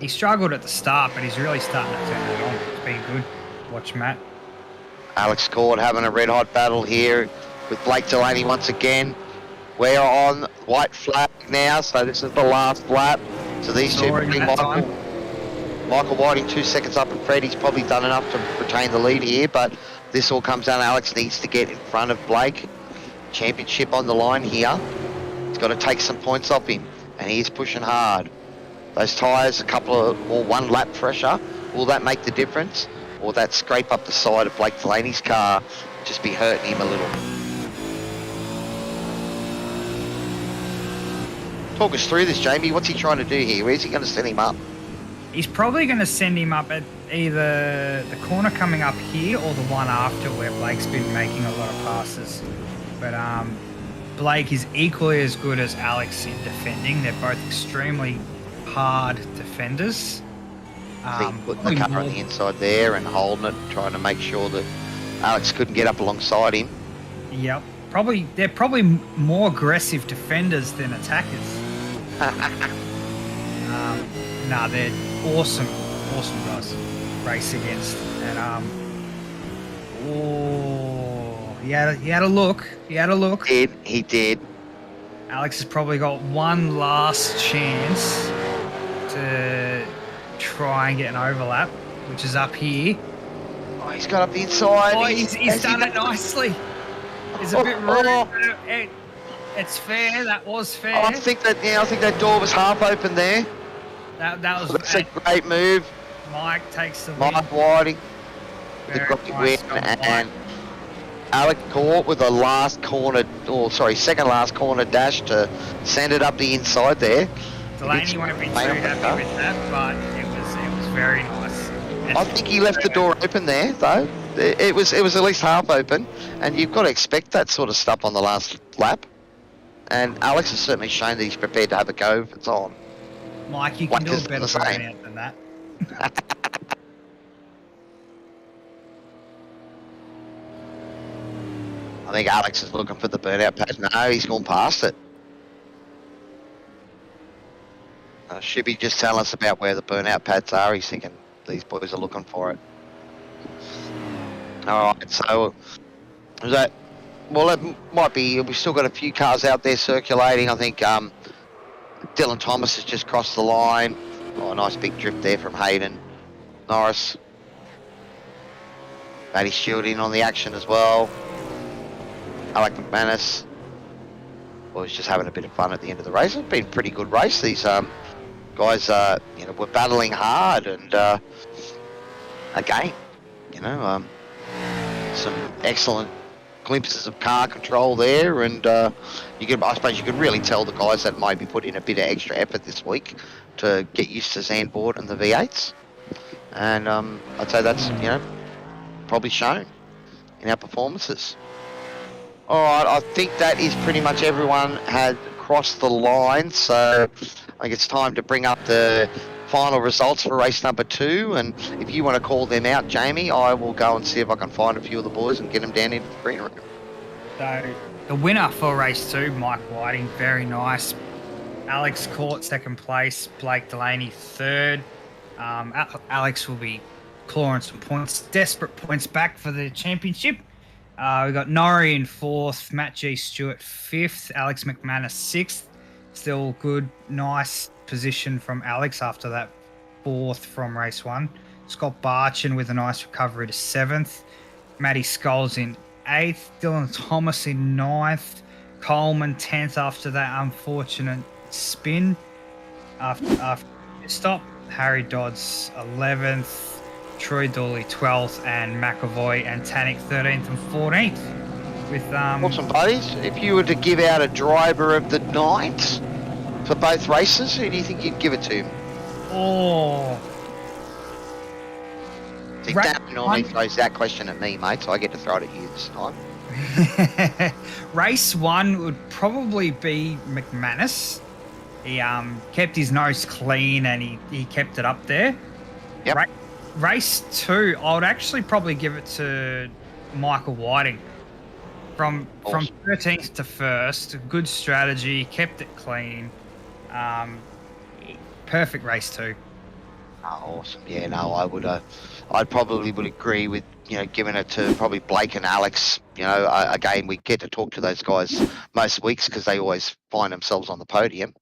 Speaker 2: He struggled at the start, but he's really starting to turn it on. It's been good. Watch Matt.
Speaker 1: Alex Cord having a red hot battle here with Blake Delaney once again. We're on white flag now, so this is the last lap. So these two, Michael Whiting 2 seconds up, and Freddie's probably done enough to retain the lead here, but this all comes down. Alex needs to get in front of Blake. Championship on the line here. He's got to take some points off him, and he's pushing hard. Those tyres, a couple of, or 1 lap pressure, will that make the difference? Or that scrape up the side of Blake Delaney's car just be hurting him a little? Talk us through this, Jamie. What's he trying to do here? Where's he going to send him up?
Speaker 2: He's probably going to send him up at either the corner coming up here or the one after, where Blake's been making a lot of passes. But Blake is equally as good as Alex in defending. They're both extremely hard defenders.
Speaker 1: Putting the car on the inside there and holding it, trying to make sure that Alex couldn't get up alongside him.
Speaker 2: Yep. They're probably more aggressive defenders than attackers. They're awesome guys to race against. And he had a look.
Speaker 1: He did.
Speaker 2: Alex has probably got one last chance to try and get an overlap, which is up here.
Speaker 1: Oh, he's got up the inside.
Speaker 2: Oh, he's done it nicely. It's a bit rude. It's fair. That was fair.
Speaker 1: I think that door was half open there. That's a great move.
Speaker 2: Mike takes the win.
Speaker 1: Mike Whiting with a great win, and Alec Court with the second last corner dash to send it up the inside there.
Speaker 2: Delaney won't be too happy with that, but it was very nice.
Speaker 1: I think he left the door open there, though. It was at least half open, and you've got to expect that sort of stuff on the last lap. And Alex has certainly shown that he's prepared to have a go if it's on.
Speaker 2: Mike, you can do a better burnout than that.
Speaker 1: I think Alex is looking for the burnout pad. No, he's gone past it. Should be just telling us about where the burnout pads are. He's thinking these boys are looking for it. All right, so that might be. We've still got a few cars out there circulating. I think Dylan Thomas has just crossed the line. Oh, a nice big drift there from Hayden Norris. Matty Stewart in on the action as well. Alec McManus was just having a bit of fun at the end of the race. It's been a pretty good race. These guys, were battling hard, and again, some excellent glimpses of car control there, and I suppose you could really tell the guys that might be put in a bit of extra effort this week to get used to Zandvoort and the V8s, and I'd say that's probably shown in our performances. All right, I think that is pretty much everyone had crossed the line, so I think it's time to bring up the final results for race number 2. And if you want to call them out, Jamie, I will go and see if I can find a few of the boys and get them down into the green room.
Speaker 2: So the winner for race 2, Mike Whiting, very nice. Alex Court, second place. Blake Delaney, third. Alex will be clawing some points, desperate points back for the championship. We got Norrie in fourth, Matt G. Stewart fifth, Alex McManus sixth. Still good, nice position from Alex after that fourth from race 1. Scott Barchin with a nice recovery to seventh. Matty Scholes in eighth. Dylan Thomas in ninth. Coleman 10th after that unfortunate spin after stop. Harry Dodds 11th. Troy Dawley 12th, and McAvoy and Tannick 13th and 14th. With
Speaker 1: Awesome, buddies. If you were to give out a driver of the night for both races, who do you think you'd give it to? See, Dan normally throws that question at me, mate, so I get to throw it at you this time.
Speaker 2: Race 1 would probably be McManus. He kept his nose clean and he kept it up there.
Speaker 1: Yep.
Speaker 2: Race 2, I would actually probably give it to Michael Whiting. From 13th to 1st, good strategy, kept it clean. Perfect race 2.
Speaker 1: Oh, awesome. Yeah, no, I probably would agree with, giving it to probably Blake and Alex. Again, we get to talk to those guys most weeks because they always find themselves on the podium.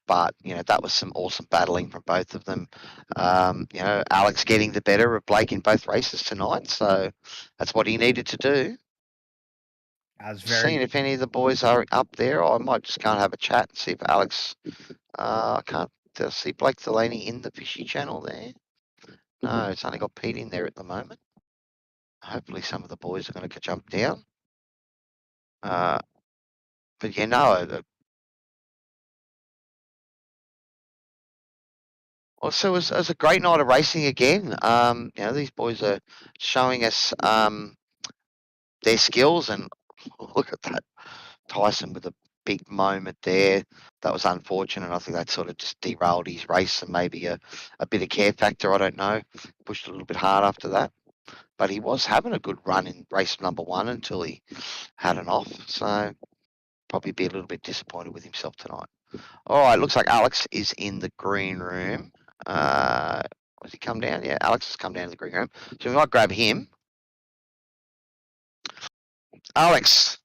Speaker 1: But, that was some awesome battling from both of them. Alex getting the better of Blake in both races tonight. So that's what he needed to do. Seeing if any of the boys are up there, I might just go and have a chat and see if Alex, I can't see Blake Delaney in the Fishy channel there. No, it's only got Pete in there at the moment. Hopefully some of the boys are going to jump down. But yeah, no. Also, it was a great night of racing again. These boys are showing us their skills, and look at that. Tyson with a big moment there. That was unfortunate. I think that sort of just derailed his race and maybe a bit of care factor. I don't know. Pushed a little bit hard after that. But he was having a good run in race number 1 until he had an off. So probably be a little bit disappointed with himself tonight. All right, looks like Alex is in the green room. Has he come down? Yeah, Alex has come down to the green room. So we might grab him. Alex,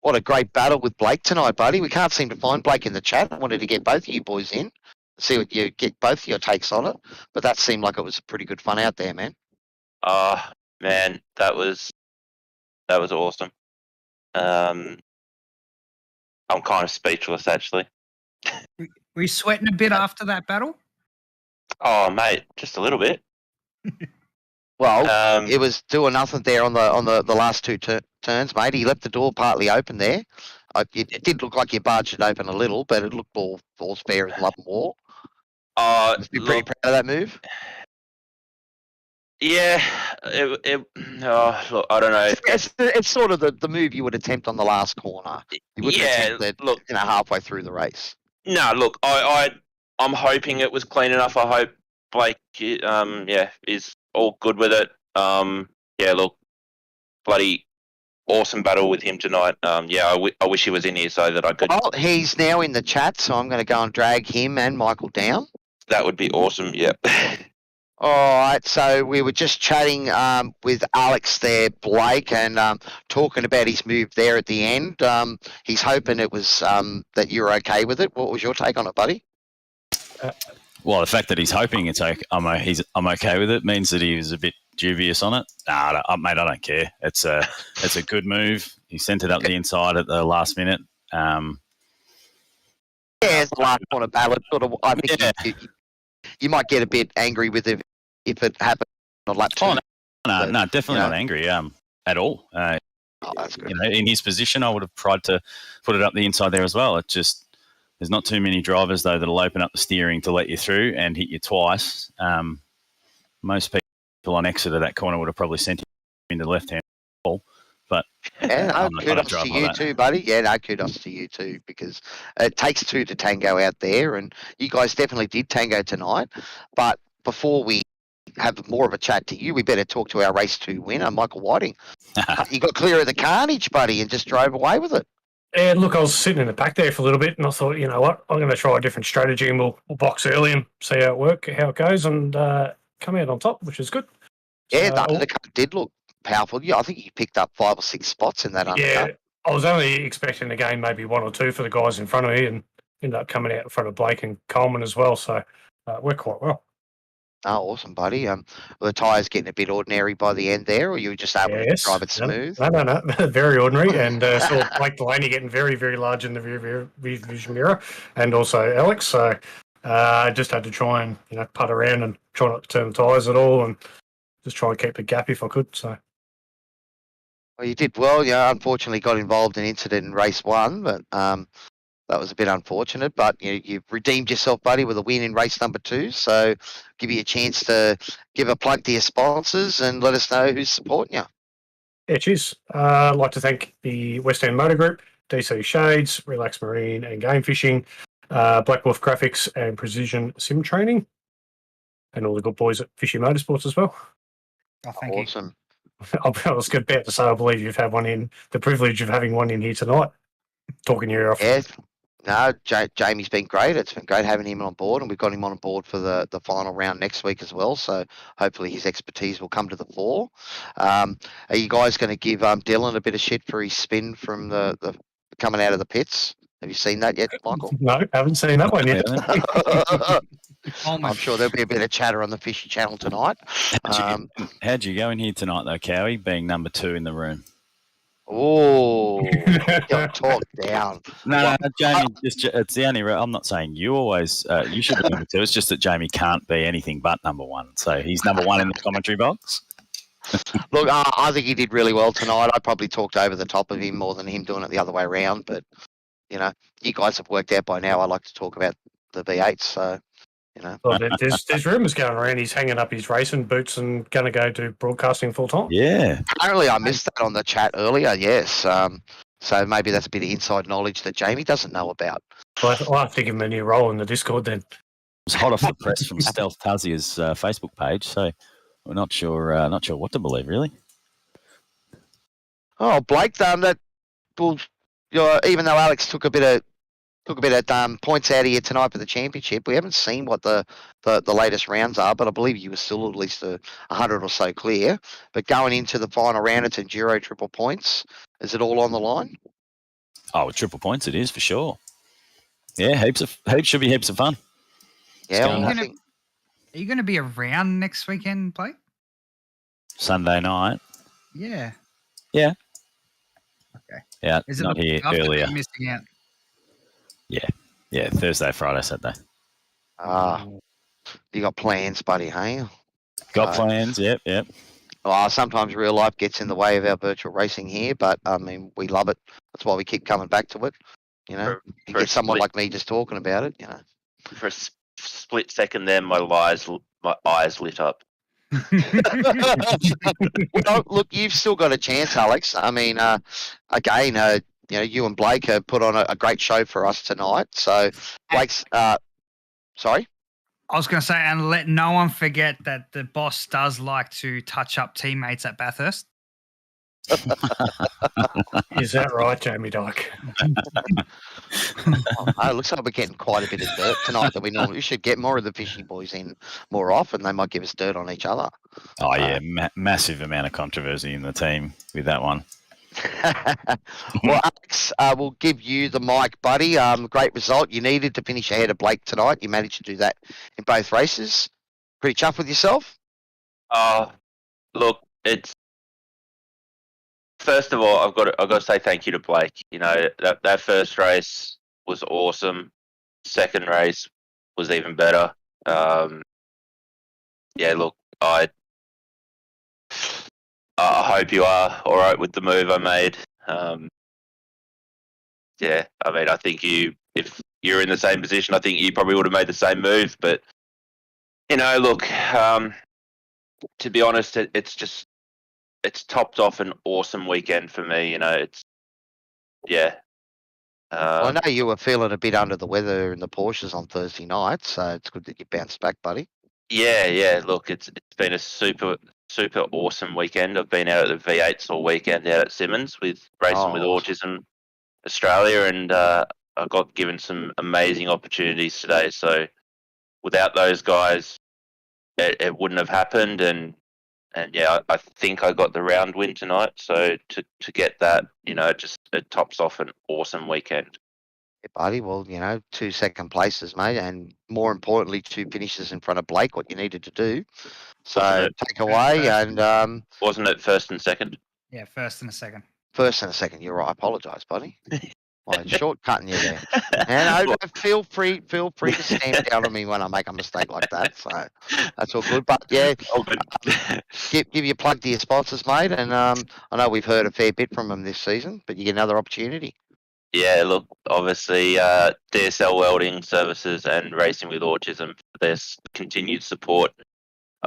Speaker 1: what a great battle with Blake tonight, buddy. We can't seem to find Blake in the chat. I wanted to get both of you boys in, see what you get both of your takes on it. But that seemed like it was pretty good fun out there, man.
Speaker 3: Oh, man, that was awesome. I'm kind of speechless, actually.
Speaker 2: Were you sweating a bit after that battle?
Speaker 3: Oh, mate, just a little bit.
Speaker 1: Well, it was doing nothing there on the last two turns, mate. He left the door partly open there. It did look like you barged it open a little, but it looked all fair as love and war. Must be pretty proud of that move.
Speaker 3: Yeah, look, I don't know.
Speaker 1: It's sort of the move you would attempt on the last corner. You wouldn't attempt it, look, halfway through the race.
Speaker 3: No, look, I'm hoping it was clean enough. I hope Blake, is all good with it. Look, bloody awesome battle with him tonight. I wish he was in here so that I could.
Speaker 1: Well, he's now in the chat, so I'm going to go and drag him and Michael down.
Speaker 3: That would be awesome. Yep.
Speaker 1: All right, so we were just chatting with Alex there, Blake, and talking about his move there at the end. He's hoping it was that you're okay with it. What was your take on it, buddy?
Speaker 4: Well, the fact that he's hoping I'm okay with it means that he was a bit dubious on it. Nah, mate, I don't care. It's a good move. He sent it up the inside at the last minute.
Speaker 1: It's the last corner battle. I think you might get a bit angry with it if it happened on lap 2.
Speaker 4: No, definitely not angry at all.
Speaker 1: That's good.
Speaker 4: In his position, I would have tried to put it up the inside there as well. It just there's not too many drivers though that'll open up the steering to let you through and hit you twice. Most people on exit of that corner would have probably sent him into the left-hand pole. but
Speaker 1: Yeah, no,
Speaker 4: I'm not going to
Speaker 1: kudos
Speaker 4: drive
Speaker 1: to
Speaker 4: like
Speaker 1: you
Speaker 4: that.
Speaker 1: too, buddy. Yeah, no, kudos to you too, because it takes two to tango out there, and you guys definitely did tango tonight. But before we have more of a chat to you, we better talk to our race 2 winner, Michael Whiting. You got clear of the carnage, buddy, and just drove away with it.
Speaker 5: Yeah, look, I was sitting in the pack there for a little bit, and I thought, you know what, I'm going to try a different strategy, and we'll box early and see how it goes, and come out on top, which is good.
Speaker 1: Yeah,
Speaker 5: So,
Speaker 1: the undercut did look powerful. Yeah, I think you picked up 5 or 6 spots in that undercut.
Speaker 5: yeah, I was only expecting to gain maybe 1 or 2 for the guys in front of me, and ended up coming out in front of Blake and Coleman as well. So worked quite well.
Speaker 1: Oh, awesome, buddy. Were the tyres getting a bit ordinary by the end there, or you were just able to drive it smooth?
Speaker 5: No. Very ordinary. And saw Blake Delaney getting very, very large in the rear vision mirror, and also Alex. So I just had to try and putt around and try not to turn the tyres at all, and just try and keep the gap if I could. So.
Speaker 1: Well, you did well. Unfortunately got involved in an incident in race 1, but that was a bit unfortunate. But you've redeemed yourself, buddy, with a win in race number 2. So give you a chance to give a plug to your sponsors and let us know who's supporting you.
Speaker 5: Yeah, cheers. I'd like to thank the West End Motor Group, DC Shades, Relax Marine and Game Fishing, Black Wolf Graphics and Precision Sim Training, and all the good boys at Fishy Motorsports as well.
Speaker 2: Oh, thank you.
Speaker 1: Awesome.
Speaker 5: I was about to say, I believe you've had the privilege of having one in here tonight, talking your ear off.
Speaker 1: Yeah. No, Jamie's been great. It's been great having him on board, and we've got him on board for the final round next week as well. So hopefully his expertise will come to the fore. Are you guys going to give Dylan a bit of shit for his spin from the coming out of the pits? Have you seen that yet, Michael?
Speaker 5: No, haven't seen that one yet.
Speaker 1: I'm sure there'll be a bit of chatter on the Fishy Channel tonight.
Speaker 4: How'd you go in here tonight, though, Cowie, being number 2 in the room?
Speaker 1: Oh, talk down.
Speaker 4: No, Jamie, it's the only. I'm not saying you always. You should be number 2. It's just that Jamie can't be anything but number 1. So he's number 1 in the commentary box.
Speaker 1: Look, I think he did really well tonight. I probably talked over the top of him more than him doing it the other way around. But you guys have worked out by now. I like to talk about the V8s, so.
Speaker 5: Well, there's rumours going around he's hanging up his racing boots and going to go do broadcasting full time.
Speaker 4: Yeah.
Speaker 1: Apparently, I missed that on the chat earlier. Yes. So maybe that's a bit of inside knowledge that Jamie doesn't know about.
Speaker 5: Well, I'll have to give him a new role in the Discord then.
Speaker 4: It was hot off the press from Stealth Tazia's Facebook page, so we're not sure what to believe, really.
Speaker 1: Oh, Blake, that well, even though Alex took a bit of points out of you tonight for the championship, we haven't seen what the latest rounds are, but I believe you were still at least 100 or so clear. But going into the final round, it's enduro triple points. Is it all on the line?
Speaker 4: Oh, triple points it is for sure. Yeah, heaps should be heaps of fun.
Speaker 1: Yeah,
Speaker 2: Are you going to be around next weekend, Blake?
Speaker 4: Sunday night.
Speaker 2: Yeah.
Speaker 4: Yeah.
Speaker 2: Okay.
Speaker 4: Yeah,
Speaker 2: Is it
Speaker 4: not here earlier.
Speaker 2: Missing out?
Speaker 4: Yeah, Thursday, Friday, Saturday.
Speaker 1: You got plans, buddy, hey?
Speaker 4: Got plans, yep.
Speaker 1: Sometimes real life gets in the way of our virtual racing here, but, I mean, we love it. That's why we keep coming back to it, You get someone like me just talking about it,
Speaker 3: For a split second there, my eyes lit up.
Speaker 1: Well, look, you've still got a chance, Alex. I mean, again, you and Blake have put on a great show for us tonight. So, Blake's, sorry?
Speaker 2: I was going to say, and let no one forget that the boss does like to touch up teammates at Bathurst.
Speaker 5: Is that right, Jamie Dyke?
Speaker 1: It looks like we're getting quite a bit of dirt tonight that we normally should get more of the Fishy boys in more often. They might give us dirt on each other.
Speaker 4: Oh, yeah, massive amount of controversy in the team with that one.
Speaker 1: Well, Alex, we'll give you the mic, buddy. Great result. You needed to finish ahead of Blake tonight. You managed to do that in both races. Pretty chuffed with yourself?
Speaker 3: Look, it's first of all, I've got to say thank you to Blake. That first race was awesome. Second race was even better. Look, I hope you are all right with the move I made. I mean, I think if you're in the same position, I think you probably would have made the same move. But, look, to be honest, it's just it's topped off an awesome weekend for me. You know, it's yeah.
Speaker 1: Well, I know you were feeling a bit under the weather in the Porsches on Thursday night, so it's good that you bounced back, buddy.
Speaker 3: Yeah. Look, it's been a super awesome weekend. I've been out at the V8s all weekend out at Simmons with Racing with
Speaker 1: Awesome.
Speaker 3: Autism Australia, and I got given some amazing opportunities today. So without those guys, it wouldn't have happened. And yeah, I think I got the round win tonight. So to get that, you know, it tops off an awesome weekend.
Speaker 1: Yeah, buddy. Well, 2 second places, mate, and more importantly, 2 finishes in front of Blake, what you needed to do. So take away, and
Speaker 3: Wasn't it first and second?
Speaker 2: Yeah, first and a second.
Speaker 1: first and a second. You're right. I apologise, buddy. I'm shortcutting you there. And feel free to stand down on me when I make a mistake like that. So that's all good. But yeah,
Speaker 3: All good.
Speaker 1: give your plug to your sponsors, mate. And I know we've heard a fair bit from them this season, but you get another opportunity.
Speaker 3: Yeah, look, obviously, DSL Welding Services and Racing with Autism for their continued support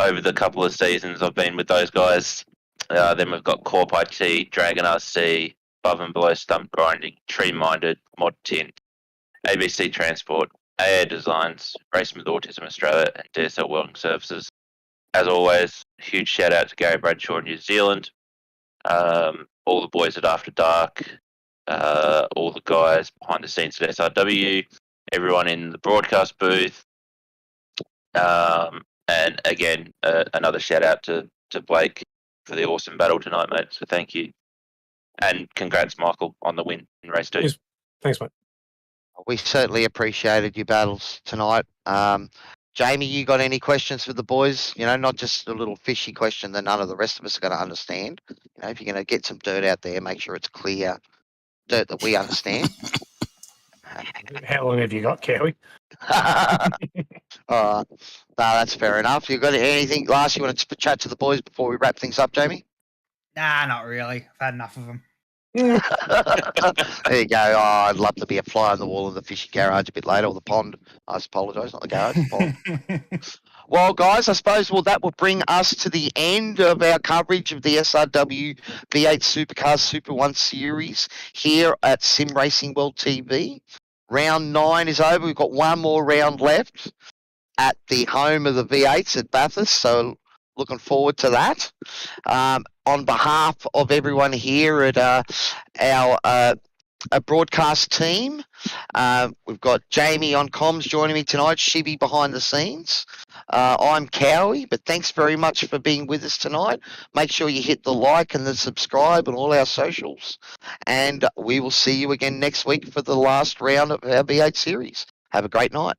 Speaker 3: over the couple of seasons I've been with those guys. Then we've got Corp IT, Dragonrc, Above and Below Stump Grinding, Tree Minded, Mod Tint, ABC Transport, AA Designs, Racing with Autism Australia, and DSL Welding Services. As always, huge shout out to Gary Bradshaw in New Zealand, all the boys at After Dark, all the guys behind the scenes at SRW, everyone in the broadcast booth, and again, another shout out to Blake for the awesome battle tonight, mate. So thank you, and congrats, Michael, on the win in race 2.
Speaker 5: Yes. Thanks, mate.
Speaker 1: We certainly appreciated your battles tonight. Jamie, you got any questions for the boys? Not just a little fishy question that none of the rest of us are going to understand. If you're going to get some dirt out there, make sure it's clear dirt that we understand.
Speaker 5: How long have you got, Cowie?
Speaker 1: No, that's fair enough. You got anything last you want to chat to the boys before we wrap things up, Jamie?
Speaker 2: Nah, not really. I've had enough of them.
Speaker 1: There you go. Oh, I'd love to be a fly on the wall in the fishing garage a bit later, or the pond. I apologise, not the garage, the pond. Well, guys, I suppose that will bring us to the end of our coverage of the SRW V8 Supercars Super 1 Series here at Sim Racing World TV. Round 9 is over. We've got one more round left at the home of the V8s at Bathurst, so looking forward to that. On behalf of everyone here at our broadcast team, we've got Jamie on comms joining me tonight, Shibby behind the scenes. I'm Cowie, but thanks very much for being with us tonight. Make sure you hit the like and the subscribe on all our socials, and we will see you again next week for the last round of our V8 series. Have a great night.